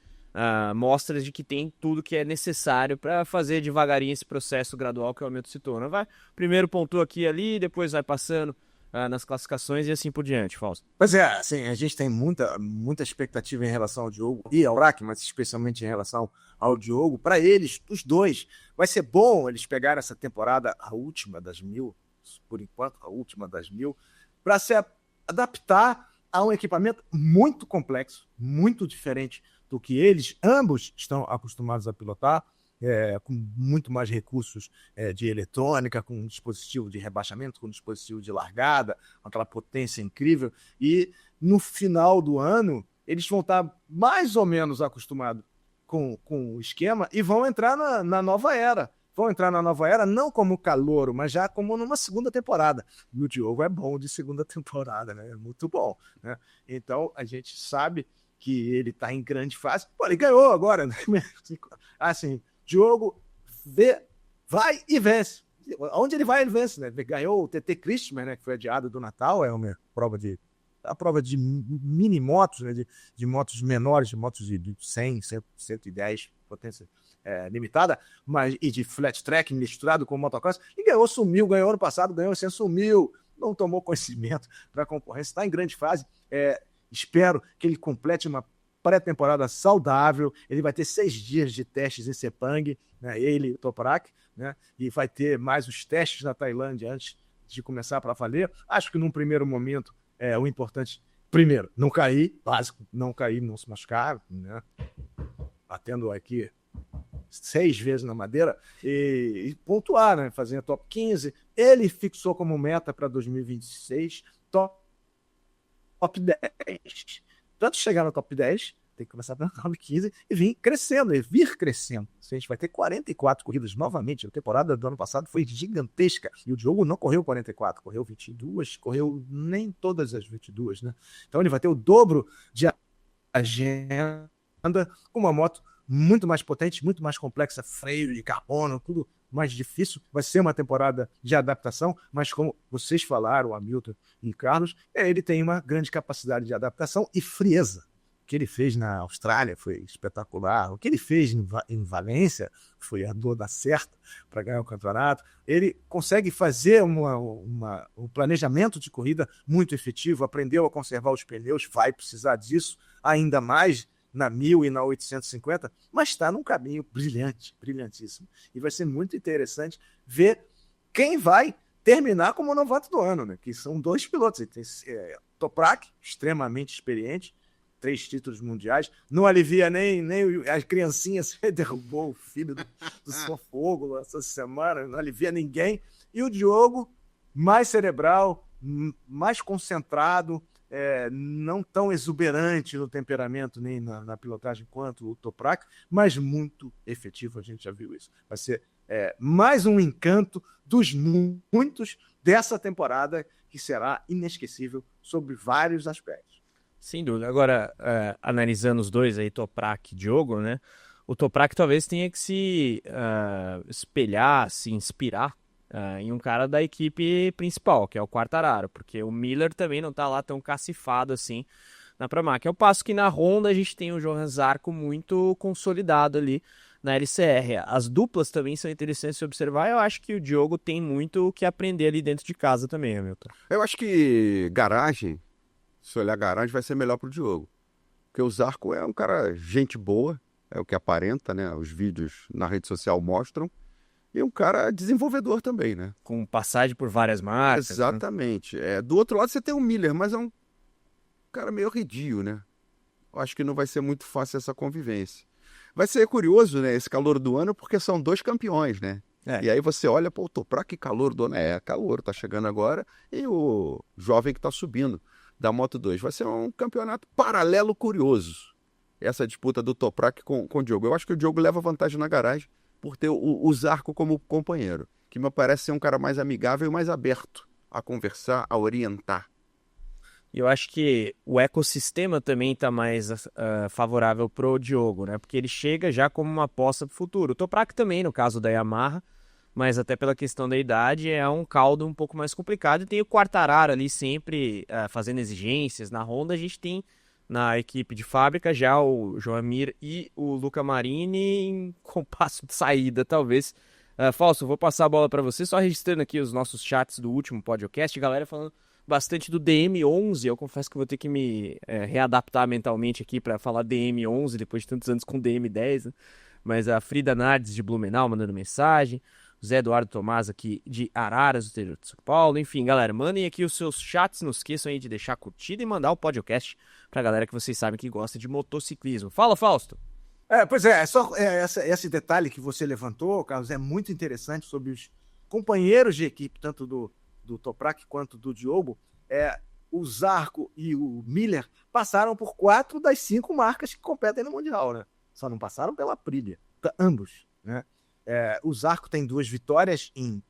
mostras de que tem tudo que é necessário para fazer devagarinho esse processo gradual que o Hamilton citou. Não vai? Primeiro pontua aqui e ali, depois vai passando nas classificações e assim por diante, Fausto. Pois é, assim, a gente tem muita expectativa em relação ao Diogo e ao Toprak, mas especialmente em relação ao Diogo. Para eles, os dois, vai ser bom eles pegarem essa temporada, a última das 1000, por enquanto, a última das 1000, para se adaptar a um equipamento muito complexo, muito diferente do que eles ambos estão acostumados a pilotar, com muito mais recursos de eletrônica, com um dispositivo de rebaixamento, com um dispositivo de largada, com aquela potência incrível. E no final do ano, eles vão estar mais ou menos acostumados com o esquema e vão entrar na nova era. Vão entrar na nova era não como calouro, mas já como numa segunda temporada. E o Diogo é bom de segunda temporada, né? É muito bom, né? Então, a gente sabe que ele está em grande fase. Pô, ele ganhou agora, né? Assim, Diogo vai e vence. Onde ele vai, ele vence, né? Ele ganhou o TT Christmas, né? Que foi adiado do Natal, é uma prova de mini motos, né? De motos menores, de motos de 100, 110 potência limitada, e de flat track misturado com motocross, e ganhou ano passado, ganhou assim, sumiu, não tomou conhecimento para a concorrência, está em grande fase. Espero que ele complete uma pré-temporada saudável. Ele vai ter 6 dias de testes em Sepang, né? Ele e Toprak, né? E vai ter mais os testes na Tailândia antes de começar para valer. Acho que num primeiro momento o importante, primeiro, não cair, básico, não cair, não se machucar, né? Batendo aqui 6 vezes na madeira e pontuar, né? Fazer a top 15. Ele fixou como meta para 2026 top 10. Tanto chegar no top 10, tem que começar pela top 15 e vir crescendo. A gente vai ter 44 corridas novamente. A temporada do ano passado foi gigantesca. E o Diogo não correu 44, correu 22, correu nem todas as 22, né? Então ele vai ter o dobro de agenda com uma moto muito mais potente, muito mais complexa, freio de carbono, tudo mais difícil. Vai ser uma temporada de adaptação, mas como vocês falaram, Hamilton e Carlos, ele tem uma grande capacidade de adaptação e frieza. O que ele fez na Austrália foi espetacular. O que ele fez em Valência foi a dor da certa para ganhar o campeonato. Ele consegue fazer um planejamento de corrida muito efetivo, aprendeu a conservar os pneus, vai precisar disso ainda mais na 1000 e na 850, mas está num caminho brilhante, brilhantíssimo. E vai ser muito interessante ver quem vai terminar como novato do ano, né? Que são 2 pilotos. Tem Toprak, extremamente experiente, 3 títulos mundiais. Não alivia nem as criancinhas. Você derrubou o filho do Sofogo essa semana, não alivia ninguém. E o Diogo, mais cerebral, mais concentrado, não tão exuberante no temperamento nem na pilotagem quanto o Toprak, mas muito efetivo, a gente já viu isso. Vai ser mais um encanto dos muitos dessa temporada que será inesquecível sobre vários aspectos. Sem dúvida. Agora, analisando os dois aí, Toprak e Diogo, né? O Toprak talvez tenha que se espelhar, se inspirar em um cara da equipe principal, que é o Quartararo, porque o Miller também não tá lá tão cacifado assim na Pramac. É o passo que na Honda a gente tem o Johann Zarco muito consolidado ali na LCR. As duplas também são interessantes de observar. Eu acho que o Diogo tem muito o que aprender ali dentro de casa também, Hamilton. Eu acho que garagem, se olhar garagem, vai ser melhor pro Diogo. Porque o Zarco é um cara gente boa, é o que aparenta, né? Os vídeos na rede social mostram. E um cara desenvolvedor também, né? Com passagem por várias marcas. Exatamente. Né? Do outro lado você tem o Miller, mas é um cara meio arredio, né? Eu acho que não vai ser muito fácil essa convivência. Vai ser curioso, né? Esse calor do ano, porque são 2 campeões, né? E aí você olha, pô, Toprak, que calor do ano. Calor, tá chegando agora. E o jovem que tá subindo da Moto2. Vai ser um campeonato paralelo curioso. Essa disputa do Toprak com o Diogo. Eu acho que o Diogo leva vantagem na garagem por ter o Zarco como companheiro, que me parece ser um cara mais amigável e mais aberto a conversar, a orientar. E eu acho que o ecossistema também está mais favorável pro Diogo, né? Porque ele chega já como uma aposta para o futuro. O Toprak também, no caso da Yamaha, mas até pela questão da idade, é um caldo um pouco mais complicado. E tem o Quartararo ali sempre fazendo exigências. Na Honda a gente tem na equipe de fábrica já o Joan Mir e o Luca Marini em compasso de saída, talvez. Fausto, vou passar a bola para você, só registrando aqui os nossos chats do último podcast, galera falando bastante do DM11, eu confesso que vou ter que me readaptar mentalmente aqui para falar DM11 depois de tantos anos com DM10, né? Mas a Frida Nardes de Blumenau mandando mensagem, o Zé Eduardo Tomás aqui de Araras, do interior de São Paulo. Enfim, galera, mandem aqui os seus chats, não esqueçam aí de deixar curtida e mandar o podcast pra galera que vocês sabem que gosta de motociclismo. Fala, Fausto! Pois esse detalhe que você levantou, Carlos, é muito interessante sobre os companheiros de equipe, tanto do Toprak quanto do Diogo. O Zarco e o Miller passaram por 4 das 5 marcas que competem no Mundial, né? Só não passaram pela Aprilia, ambos, né? O Zarco tem 2 vitórias em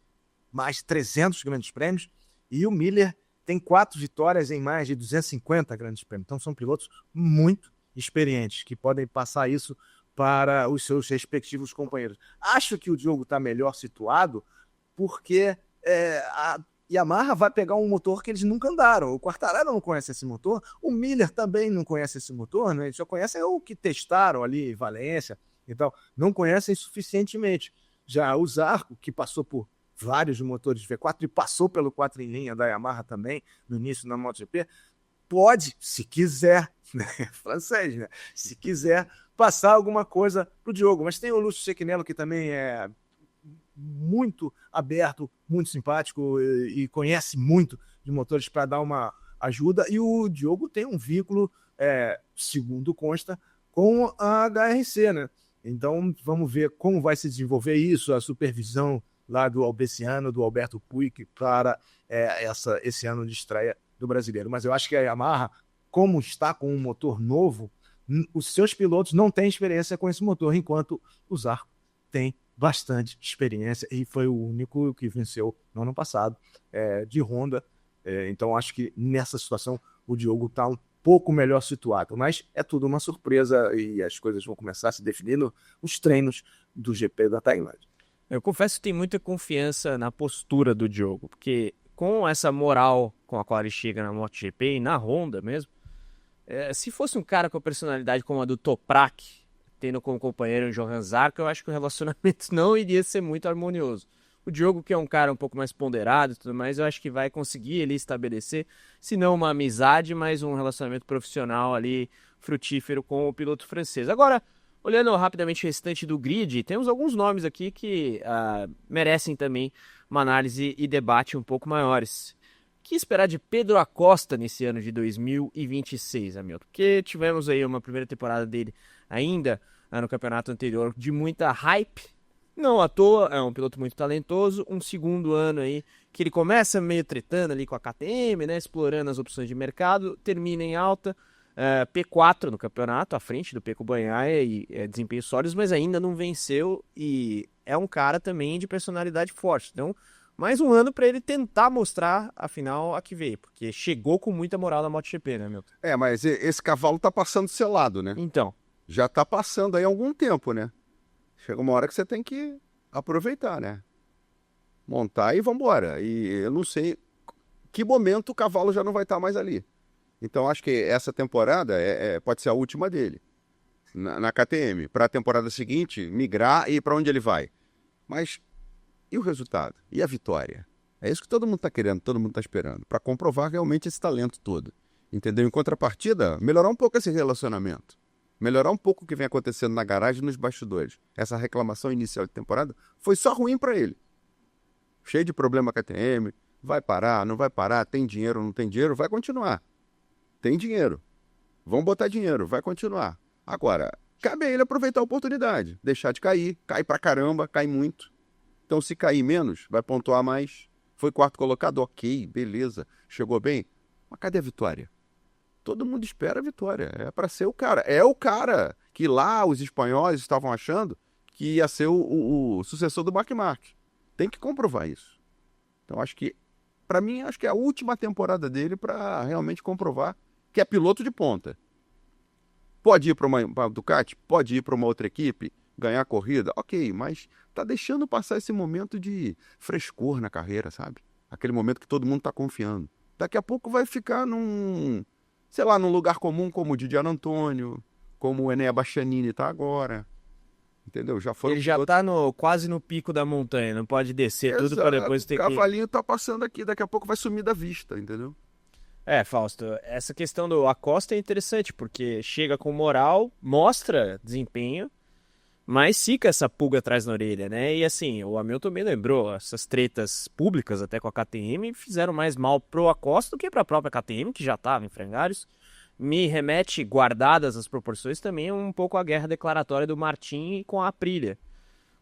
mais 300 grandes prêmios e o Miller tem 4 vitórias em mais de 250 grandes prêmios. Então são pilotos muito experientes que podem passar isso para os seus respectivos companheiros. Acho que o Diogo está melhor situado porque a Yamaha vai pegar um motor que eles nunca andaram. O Quartararo não conhece esse motor, o Miller também não conhece esse motor, né? Eles só conhecem o que testaram ali em Valência. Então, não conhecem suficientemente. Já o Zarco, que passou por vários motores V4 e passou pelo 4 em linha da Yamaha também, no início da MotoGP, pode, se quiser, né? Francês, né? Se quiser, passar alguma coisa pro Diogo. Mas tem o Lúcio Cecchinello, que também é muito aberto, muito simpático e conhece muito de motores para dar uma ajuda. E o Diogo tem um vínculo, segundo consta, com a HRC, né? Então, vamos ver como vai se desenvolver isso, a supervisão lá do Albeciano, do Alberto Puig, para esse ano de estreia do brasileiro. Mas eu acho que a Yamaha, como está com um motor novo, os seus pilotos não têm experiência com esse motor, enquanto o Zarco tem bastante experiência e foi o único que venceu no ano passado de Honda. Então, acho que nessa situação o Diogo está um pouco melhor situado, mas é tudo uma surpresa e as coisas vão começar a se definir nos treinos do GP da Tailândia. Eu confesso que tenho muita confiança na postura do Diogo, porque com essa moral com a qual ele chega na MotoGP e na Honda mesmo, se fosse um cara com a personalidade como a do Toprak, tendo como companheiro o Johann Zarco, eu acho que o relacionamento não iria ser muito harmonioso. O Diogo, que é um cara um pouco mais ponderado e tudo mais, eu acho que vai conseguir ele estabelecer, se não uma amizade, mas um relacionamento profissional ali, frutífero com o piloto francês. Agora, olhando rapidamente o restante do grid, temos alguns nomes aqui que merecem também uma análise e debate um pouco maiores, que esperar de Pedro Acosta nesse ano de 2026, Hamilton? Porque tivemos aí uma primeira temporada dele ainda no campeonato anterior de muita hype. Não à toa, é um piloto muito talentoso. Um segundo ano aí que ele começa meio tretando ali com a KTM, né? Explorando as opções de mercado, termina em alta. P4 no campeonato, à frente do Pecco Bagnaia e desempenhos sólidos, mas ainda não venceu e é um cara também de personalidade forte. Então, mais um ano para ele tentar mostrar, afinal, a que veio, porque chegou com muita moral na MotoGP, né, Milton? Mas esse cavalo tá passando selado, né? Então. Já tá passando aí há algum tempo, né? Chega uma hora que você tem que aproveitar, né? Montar e vambora. E eu não sei que momento o cavalo já não vai estar mais ali. Então acho que essa temporada pode ser a última dele na KTM. Para a temporada seguinte, migrar e para onde ele vai. Mas e o resultado? E a vitória? É isso que todo mundo está querendo, todo mundo está esperando. Para comprovar realmente esse talento todo. Entendeu? Em contrapartida, melhorar um pouco esse relacionamento. Melhorar um pouco o que vem acontecendo na garagem e nos bastidores. Essa reclamação inicial de temporada foi só ruim para ele. Cheio de problema com a KTM. Vai parar, não vai parar, tem dinheiro, não tem dinheiro, vai continuar. Tem dinheiro. Vão botar dinheiro, vai continuar. Agora, cabe a ele aproveitar a oportunidade. Deixar de cair. Cai pra caramba, cai muito. Então, se cair menos, vai pontuar mais. Foi quarto colocado, ok, beleza. Chegou bem. Mas cadê a vitória? Todo mundo espera a vitória. É para ser o cara. É o cara que lá os espanhóis estavam achando que ia ser o sucessor do Marc Marquez. Tem que comprovar isso. Então, acho que, para mim, acho que é a última temporada dele para realmente comprovar que é piloto de ponta. Pode ir para uma Ducati? Pode ir para uma outra equipe, ganhar a corrida? Ok, mas tá deixando passar esse momento de frescor na carreira, sabe? Aquele momento que todo mundo tá confiando. Daqui a pouco vai ficar num lugar comum como o Didier Antônio, como o Enea Bastianini tá agora. Entendeu? Já foram ele já tá quase no pico da montanha, não pode descer tudo para depois ter que... O cavalinho tá passando aqui, daqui a pouco vai sumir da vista, entendeu? Fausto, essa questão do Acosta é interessante, porque chega com moral, mostra desempenho, mas fica essa pulga atrás na orelha, né? E assim, o Hamilton me lembrou, essas tretas públicas até com a KTM fizeram mais mal pro Acosta do que pra própria KTM, que já estava em frangalhos. Me remete, guardadas as proporções, também um pouco à guerra declaratória do Martin com a Aprilia.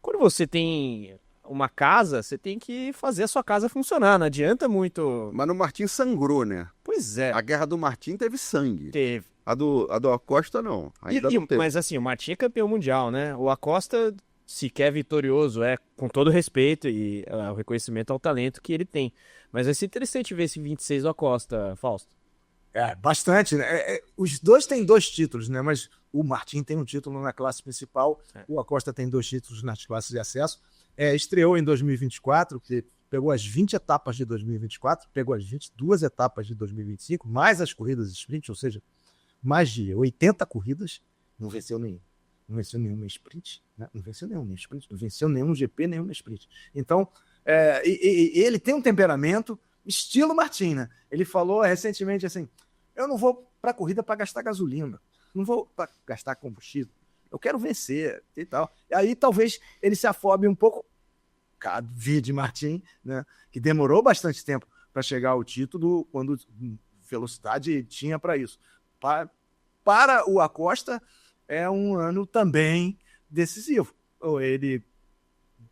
Quando você tem uma casa, você tem que fazer a sua casa funcionar, não adianta muito... Mas no Martin sangrou, né? Pois é. A guerra do Martin teve sangue. Teve. A do Acosta não. Ainda não teve. Mas assim, o Martin é campeão mundial, né? O Acosta, se quer vitorioso, com todo respeito e o reconhecimento ao talento que ele tem. Mas vai ser interessante ver esse 26 do Acosta, Fausto. Bastante, né? Os dois têm 2 títulos, né? Mas o Martin tem um título na classe principal, o Acosta tem 2 títulos nas classes de acesso. Estreou em 2024, que pegou as 20 etapas de 2024, pegou as 22 etapas de 2025, mais as corridas sprint, ou seja, mais de 80 corridas, não venceu nenhuma sprint, né? Não venceu nenhuma sprint, não venceu nenhum GP, nenhuma sprint. Então, ele tem um temperamento estilo Martin, né? Ele falou recentemente assim, eu não vou para a corrida para gastar gasolina, não vou para gastar combustível, eu quero vencer e tal. E aí talvez ele se afobe um pouco, via de Martin, né? Que demorou bastante tempo para chegar ao título, quando velocidade tinha para isso. Para o Acosta, é um ano também decisivo. Ou ele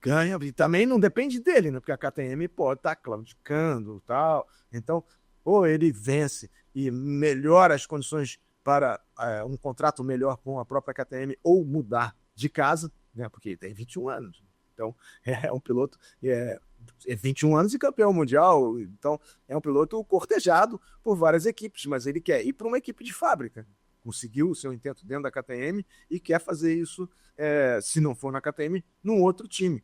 ganha, e também não depende dele, né? Porque a KTM pode estar claudicando e tal. Então, ou ele vence e melhora as condições para um contrato melhor com a própria KTM, ou mudar de casa, né? Porque tem 21 anos. Então, é um piloto... É 21 anos e campeão mundial, então é um piloto cortejado por várias equipes, mas ele quer ir para uma equipe de fábrica. Conseguiu o seu intento dentro da KTM e quer fazer isso, se não for na KTM, num outro time.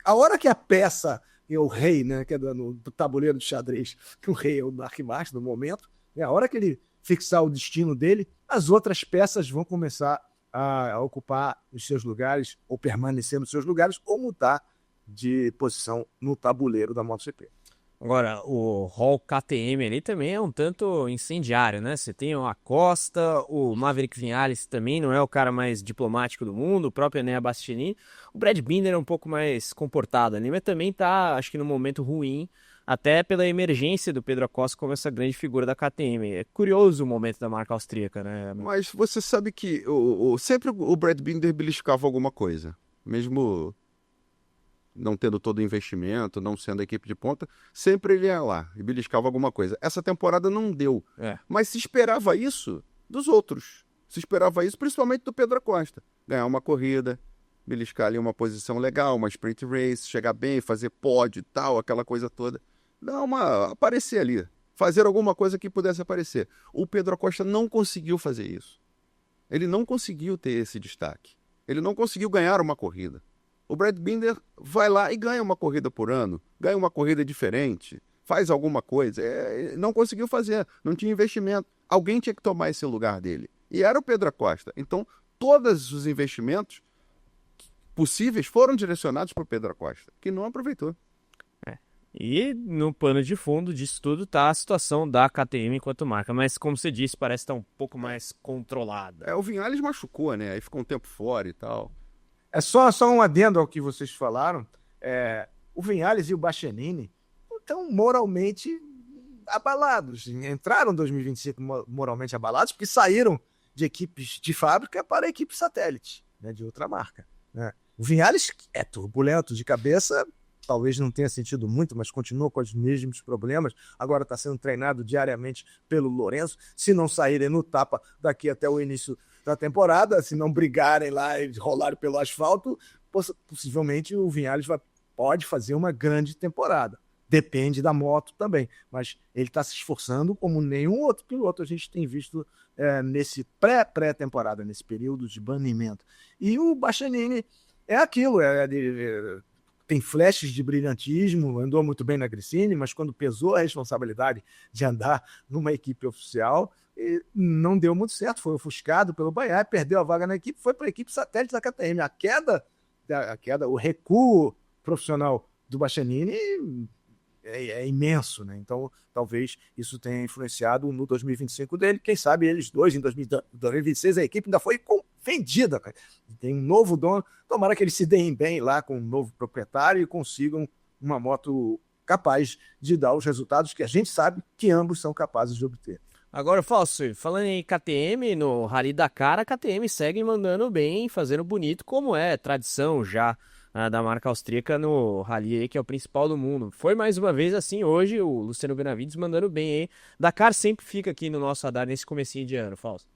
A hora que a peça é o rei, né, que é no tabuleiro de xadrez, que o rei é o Marc Marquez no momento, a hora que ele fixar o destino dele, as outras peças vão começar a ocupar os seus lugares, ou permanecer nos seus lugares, ou mudar de posição no tabuleiro da MotoGP. Agora, o Hall KTM ali também é um tanto incendiário, né? Você tem o Acosta, o Maverick Viñales também não é o cara mais diplomático do mundo, o próprio Enea Bastianini. O Brad Binder é um pouco mais comportado ali, mas também tá, acho que no momento ruim até pela emergência do Pedro Acosta como essa grande figura da KTM. É curioso o momento da marca austríaca, né? Mas você sabe que sempre o Brad Binder beliscava alguma coisa, mesmo não tendo todo o investimento, não sendo a equipe de ponta, sempre ele ia lá e beliscava alguma coisa. Essa temporada não deu, mas se esperava isso dos outros. Se esperava isso principalmente do Pedro Acosta. Ganhar uma corrida, beliscar ali uma posição legal, uma sprint race, chegar bem, fazer pódio e tal, aquela coisa toda. Aparecer ali, fazer alguma coisa que pudesse aparecer. O Pedro Acosta não conseguiu fazer isso. Ele não conseguiu ter esse destaque. Ele não conseguiu ganhar uma corrida. O Brad Binder vai lá e ganha uma corrida por ano, ganha uma corrida diferente, faz alguma coisa. Não conseguiu fazer, não tinha investimento. Alguém tinha que tomar esse lugar dele. E era o Pedro Acosta. Então, todos os investimentos possíveis foram direcionados para o Pedro Acosta, que não aproveitou. E no pano de fundo disso tudo está a situação da KTM enquanto marca, mas como você disse, parece estar um pouco mais controlada. O Viñales machucou, né? Aí ficou um tempo fora e tal. É só um adendo ao que vocês falaram. O Viñales e o Bastianini estão moralmente abalados. Entraram em 2025 moralmente abalados porque saíram de equipes de fábrica para equipes satélite, né, de outra marca. Né? O Viñales é turbulento de cabeça, talvez não tenha sentido muito, mas continua com os mesmos problemas. Agora está sendo treinado diariamente pelo Lorenzo. Se não saírem no tapa daqui até o início da temporada, se não brigarem lá e rolarem pelo asfalto, possivelmente o Viñales pode fazer uma grande temporada. Depende da moto também, mas ele está se esforçando como nenhum outro piloto a gente tem visto nesse pré-temporada, nesse período de banimento. E o Bastianini é aquilo, tem flashes de brilhantismo, andou muito bem na Gresini, mas quando pesou a responsabilidade de andar numa equipe oficial, não deu muito certo, foi ofuscado pelo Bahia, perdeu a vaga na equipe, foi para a equipe satélite da KTM. A queda, o recuo profissional do Bastianini é imenso, né? Então talvez isso tenha influenciado no 2025 dele. Quem sabe eles dois em 2026 a equipe ainda foi vendida, cara. Tem um novo dono, tomara que eles se deem bem lá com um novo proprietário e consigam uma moto capaz de dar os resultados que a gente sabe que ambos são capazes de obter. Agora, Fausto, falando em KTM, no Rally Dakar, a KTM segue mandando bem, fazendo bonito, como é tradição já da marca austríaca no Rally aí, que é o principal do mundo. Foi mais uma vez assim hoje, o Luciano Benavides mandando bem aí. Dakar sempre fica aqui no nosso radar nesse comecinho de ano, Fausto.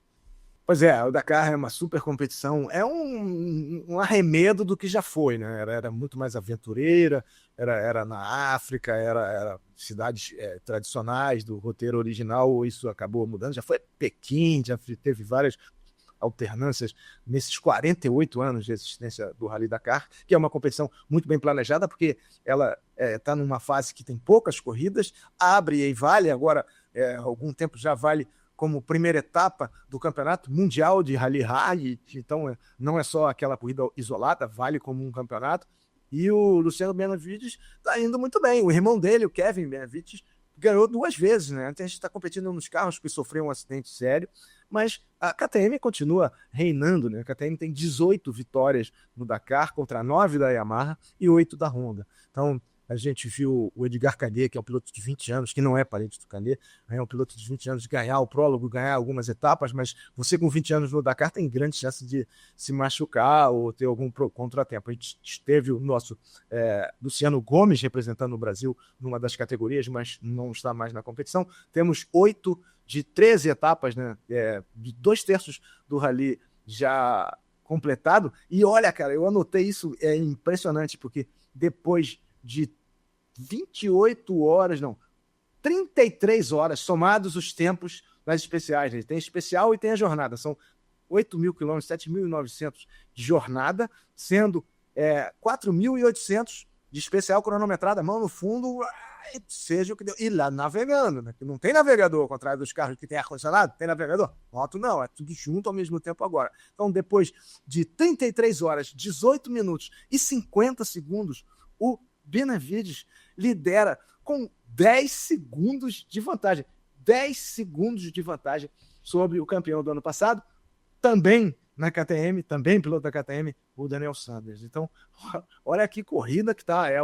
Pois é, o Dakar é uma super competição, é um arremedo do que já foi, né? Era muito mais aventureira, era na África, era cidades tradicionais do roteiro original, isso acabou mudando, já foi Pequim, já teve várias alternâncias nesses 48 anos de existência do Rally Dakar, que é uma competição muito bem planejada, porque ela está numa fase que tem poucas corridas, abre e vale, agora há algum tempo já vale como primeira etapa do Campeonato Mundial de Rally, então não é só aquela corrida isolada, vale como um campeonato. E o Luciano Benavides está indo muito bem. O irmão dele, o Kevin Benavides, ganhou 2 vezes, né? Até a gente está competindo nos carros que sofreu um acidente sério, mas a KTM continua reinando, né? A KTM tem 18 vitórias no Dakar contra 9 da Yamaha e 8 da Honda. Então, a gente viu o Edgar Canet, que é um piloto de 20 anos, que não é parente do Canet, é um piloto de 20 anos, ganhar o prólogo, ganhar algumas etapas, mas você com 20 anos no Dakar tem grande chance de se machucar ou ter algum contratempo. A gente teve o nosso Luciano Gomes representando o Brasil numa das categorias, mas não está mais na competição. Temos 8 de 13 etapas, né? De 2/3 do Rally já completado. E olha, cara, eu anotei isso, é impressionante, porque depois de 33 horas, somados os tempos das especiais. Tem especial e tem a jornada. São 8.000 quilômetros, 7.900 de jornada, sendo 4.800 de especial cronometrada, mão no fundo, seja o que deu. E lá navegando, né? Que não tem navegador, ao contrário dos carros que tem ar-condicionado, tem navegador. Moto não, é tudo junto ao mesmo tempo agora. Então, depois de 33 horas, 18 minutos e 50 segundos, o Benavides lidera com 10 segundos de vantagem. 10 segundos de vantagem sobre o campeão do ano passado. Também na KTM, também piloto da KTM, o Daniel Sanders. Então, olha que corrida que tá, é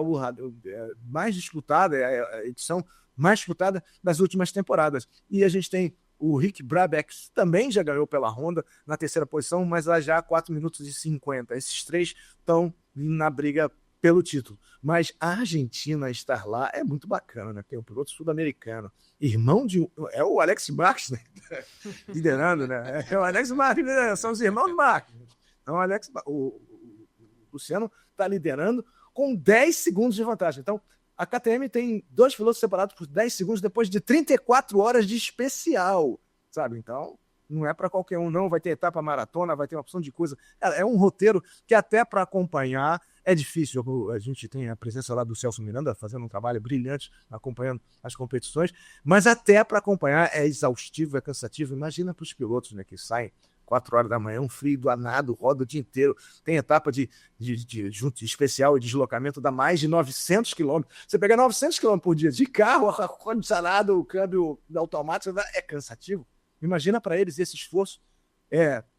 mais disputada, é a edição mais disputada das últimas temporadas. E a gente tem o Rick Brabeck, que também já ganhou pela Honda na terceira posição, mas lá já 4 minutos e 50. Esses três estão na briga pelo título. Mas a Argentina estar lá é muito bacana, né? Tem um piloto sul-americano, irmão de... É o Alex Marques, né? Liderando, né? É o Alex Marques, né? São os irmãos Marques. Então, o Luciano está liderando com 10 segundos de vantagem. Então, a KTM tem 2 pilotos separados por 10 segundos depois de 34 horas de especial, sabe? Então, não é para qualquer um, não. Vai ter etapa maratona, vai ter uma opção de coisa. É um roteiro que até para acompanhar é difícil. A gente tem a presença lá do Celso Miranda fazendo um trabalho brilhante, acompanhando as competições, mas até para acompanhar é exaustivo, é cansativo. Imagina para os pilotos, né, que saem 4 horas da manhã, um frio danado, roda o dia inteiro. Tem etapa de especial e deslocamento, dá mais de 900 quilômetros. Você pega 900 quilômetros por dia de carro, ar-condicionado, o câmbio automático, é cansativo. Imagina para eles esse esforço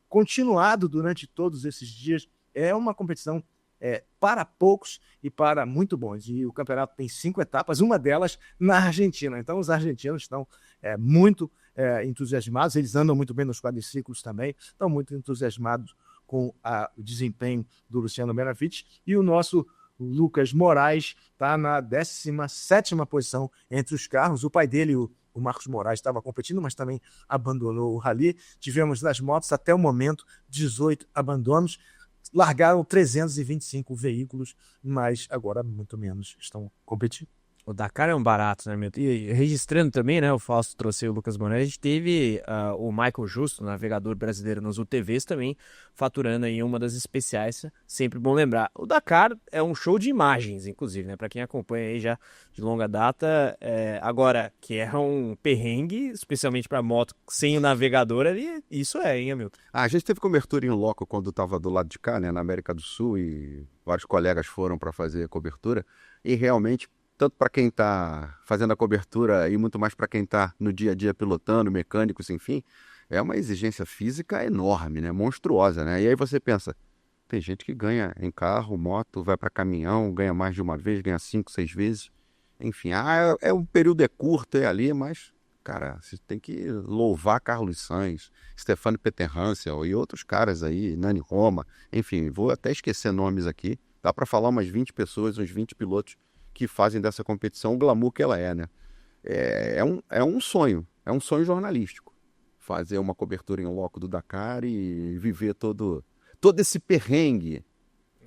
continuado durante todos esses dias. É uma competição para poucos e para muito bons. E o campeonato tem 5 etapas, uma delas na Argentina. Então os argentinos estão muito entusiasmados, eles andam muito bem nos quadriciclos também, estão muito entusiasmados com o desempenho do Luciano Benavides. E o nosso Lucas Moraes está na 17ª posição entre os carros. O pai dele, o Marcos Moraes, estava competindo, mas também abandonou o rally. Tivemos nas motos, até o momento, 18 abandonos. Largaram 325 veículos, mas agora muito menos estão competindo. O Dakar é um barato, né, Milton? E registrando também, né, o Fausto trouxe o Lucas Moraes, a gente teve o Michael Justo, navegador brasileiro nos UTVs também, faturando aí uma das especiais, sempre bom lembrar. O Dakar é um show de imagens, inclusive, né, para quem acompanha aí já de longa data, agora, que é um perrengue, especialmente para moto sem o navegador ali, isso hein, Hamilton? A gente teve cobertura em loco quando estava do lado de cá, né, na América do Sul, e vários colegas foram para fazer cobertura, e realmente tanto para quem está fazendo a cobertura e muito mais para quem está no dia a dia pilotando, mecânicos, enfim, é uma exigência física enorme, né? Monstruosa, né? E aí você pensa, tem gente que ganha em carro, moto, vai para caminhão, ganha mais de uma vez, ganha 5, 6 vezes, enfim, o período é curto ali, mas, cara, você tem que louvar Carlos Sainz, Stefano Petterhansel e outros caras aí, Nani Roma, enfim, vou até esquecer nomes aqui, dá para falar umas 20 pessoas, uns 20 pilotos que fazem dessa competição o glamour que ela né? É um sonho jornalístico, fazer uma cobertura em loco do Dakar e viver todo esse perrengue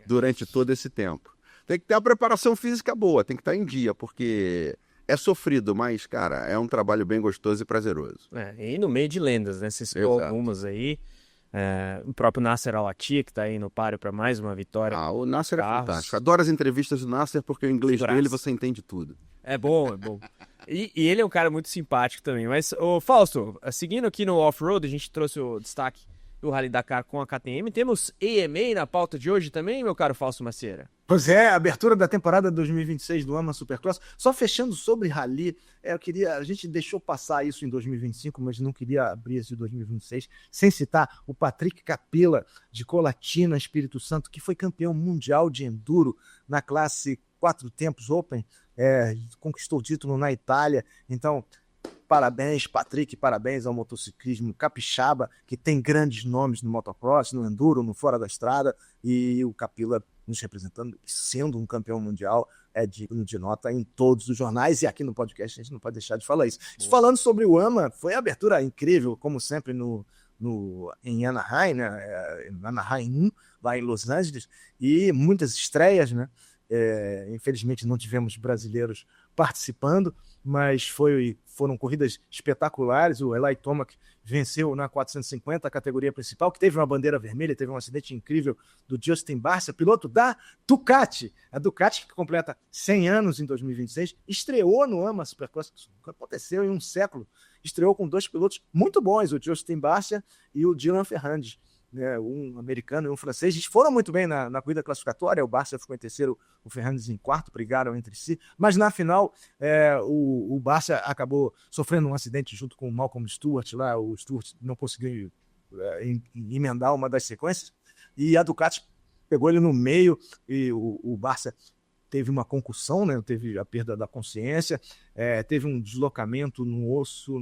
durante todo esse tempo. Tem que ter a preparação física boa, tem que estar em dia, porque é sofrido, mas, cara, é um trabalho bem gostoso e prazeroso. E no meio de lendas, né? Você citou algumas aí. O próprio Nasser Al-Attiyah, que está aí no páreo para mais uma vitória. O Nasser é fantástico. Adoro as entrevistas do Nasser porque o inglês dele você entende tudo. É bom. E ele é um cara muito simpático também. Mas, Fausto, seguindo aqui no off-road, a gente trouxe o destaque do Rally Dakar com a KTM. Temos AMA na pauta de hoje também, meu caro Fausto Macieira? Pois é, abertura da temporada 2026 do AMA Supercross. Só fechando sobre Rally, a gente deixou passar isso em 2025, mas não queria abrir esse de 2026 sem citar o Patrick Capella, de Colatina, Espírito Santo, que foi campeão mundial de enduro na classe 4 tempos Open, conquistou o título na Itália. Então, parabéns, Patrick, parabéns ao motociclismo capixaba, que tem grandes nomes no motocross, no enduro, no fora da estrada, e o Capella nos representando, sendo um campeão mundial, é digno de nota em todos os jornais, e aqui no podcast a gente não pode deixar de falar isso. Falando sobre o AMA, foi a abertura incrível, como sempre, em Anaheim, né? Anaheim 1, lá em Los Angeles, e muitas estreias, né? Infelizmente não tivemos brasileiros participando, mas foram corridas espetaculares. O Eli Tomac venceu na 450, a categoria principal, que teve uma bandeira vermelha, teve um acidente incrível do Justin Barcia, piloto da Ducati. A Ducati, que completa 100 anos em 2026, estreou no AMA Supercross, que nunca aconteceu em um século. Estreou com 2 pilotos muito bons, o Justin Barcia e o Dylan Ferrandis. Um americano e um francês, eles foram muito bem na corrida classificatória, o Barcia ficou em terceiro, o Ferrandis em quarto, brigaram entre si, mas na final o Barcia acabou sofrendo um acidente junto com o Malcolm Stewart lá, o Stewart não conseguiu emendar uma das sequências, e a Ducati pegou ele no meio, e o Barcia teve uma concussão, né? Teve a perda da consciência, teve um deslocamento no osso,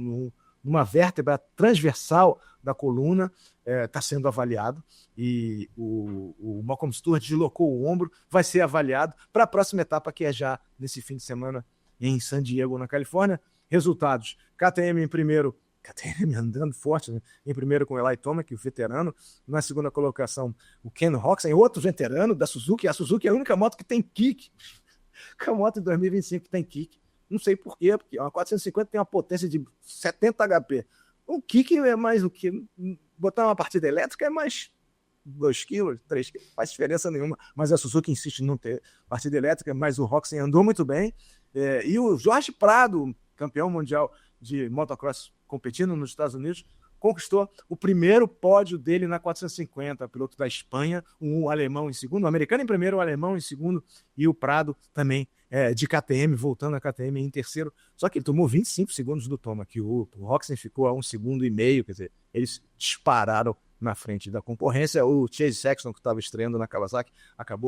numa vértebra transversal da coluna, está sendo avaliado, e o Malcolm Stewart deslocou o ombro, vai ser avaliado para a próxima etapa, que é já nesse fim de semana em San Diego, na Califórnia. Resultados: KTM em primeiro, KTM andando forte, né? Em primeiro com o Eli Tomac, o veterano. Na segunda colocação, o Ken Roczen, outro veterano da Suzuki. A Suzuki é a única moto que tem kick. A moto de 2025 que tem kick. Não sei por quê, porque uma 450 tem uma potência de 70 HP. O kick é mais o que? Botar uma partida elétrica é mais 2 kg, 3 kg, não faz diferença nenhuma. Mas a Suzuki insiste em não ter partida elétrica, mas o Roczen andou muito bem. E o Jorge Prado, campeão mundial de motocross competindo nos Estados Unidos, conquistou o primeiro pódio dele na 450, piloto da Espanha, um alemão em segundo, um americano em primeiro, um alemão em segundo, e o Prado também de KTM, voltando a KTM em terceiro, só que ele tomou 25 segundos do Tomac, o Roczen ficou a 1,5 segundos, quer dizer, eles dispararam na frente da concorrência. O Chase Sexton, que estava estreando na Kawasaki,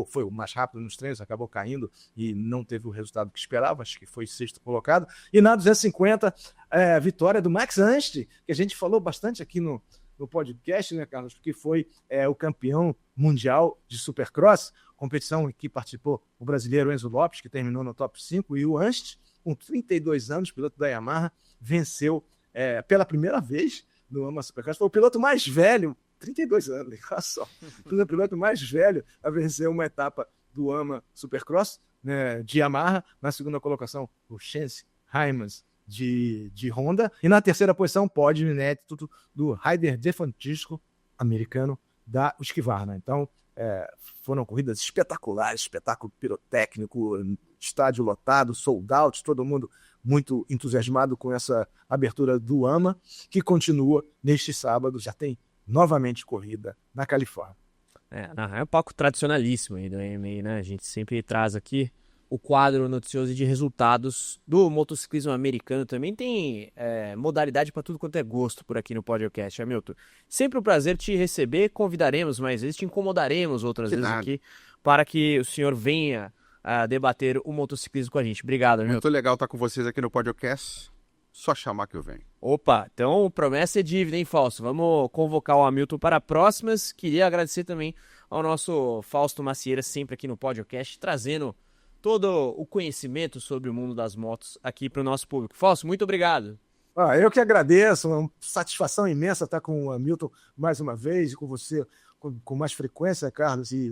foi o mais rápido nos treinos, acabou caindo e não teve o resultado que esperava, acho que foi sexto colocado. E na 250, a vitória do Max Anst, que a gente falou bastante aqui no podcast, né, Carlos, porque foi o campeão mundial de Supercross, competição em que participou o brasileiro Enzo Lopes, que terminou no top 5, e o Anst, com 32 anos, piloto da Yamaha, venceu pela primeira vez no AMA Supercross. Foi o piloto mais velho, 32 anos, olha só. Foi o piloto mais velho a vencer uma etapa do AMA Supercross, né, de Yamaha. Na segunda colocação, o Chance Hymas de Honda. E na terceira posição, pódio inédito do Ryder De Francisco, americano, da Husqvarna. Então, foram corridas espetaculares, espetáculo pirotécnico, estádio lotado, sold out, todo mundo muito entusiasmado com essa abertura do AMA, que continua neste sábado, já tem novamente corrida na Califórnia. É um palco tradicionalíssimo aí do AMA, né? A gente sempre traz aqui o quadro noticioso de resultados do motociclismo americano. Também tem modalidade para tudo quanto é gosto por aqui no podcast, Hamilton. Sempre um prazer te receber, convidaremos mais vezes, te incomodaremos outras vezes aqui, para que o senhor venha a debater o motociclismo com a gente. Obrigado, Hamilton. Muito legal estar com vocês aqui no podcast. Só chamar que eu venho. Opa, então promessa é dívida, hein, Fausto? Vamos convocar o Hamilton para próximas. Queria agradecer também ao nosso Fausto Macieira, sempre aqui no podcast, trazendo todo o conhecimento sobre o mundo das motos aqui para o nosso público. Fausto, muito obrigado. Eu que agradeço, uma satisfação imensa estar com o Hamilton mais uma vez, e com você com mais frequência, Carlos, e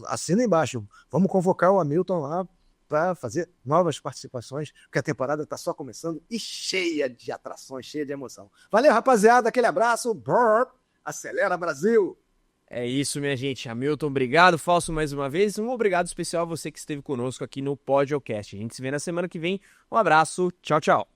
assina embaixo, vamos convocar o Hamilton lá para fazer novas participações, porque a temporada está só começando e cheia de atrações, cheia de emoção. Valeu, rapaziada, aquele abraço, acelera Brasil! É isso, minha gente. Hamilton, obrigado. Fausto, mais uma vez. Um obrigado especial a você que esteve conosco aqui no Podcast. A gente se vê na semana que vem. Um abraço. Tchau, tchau.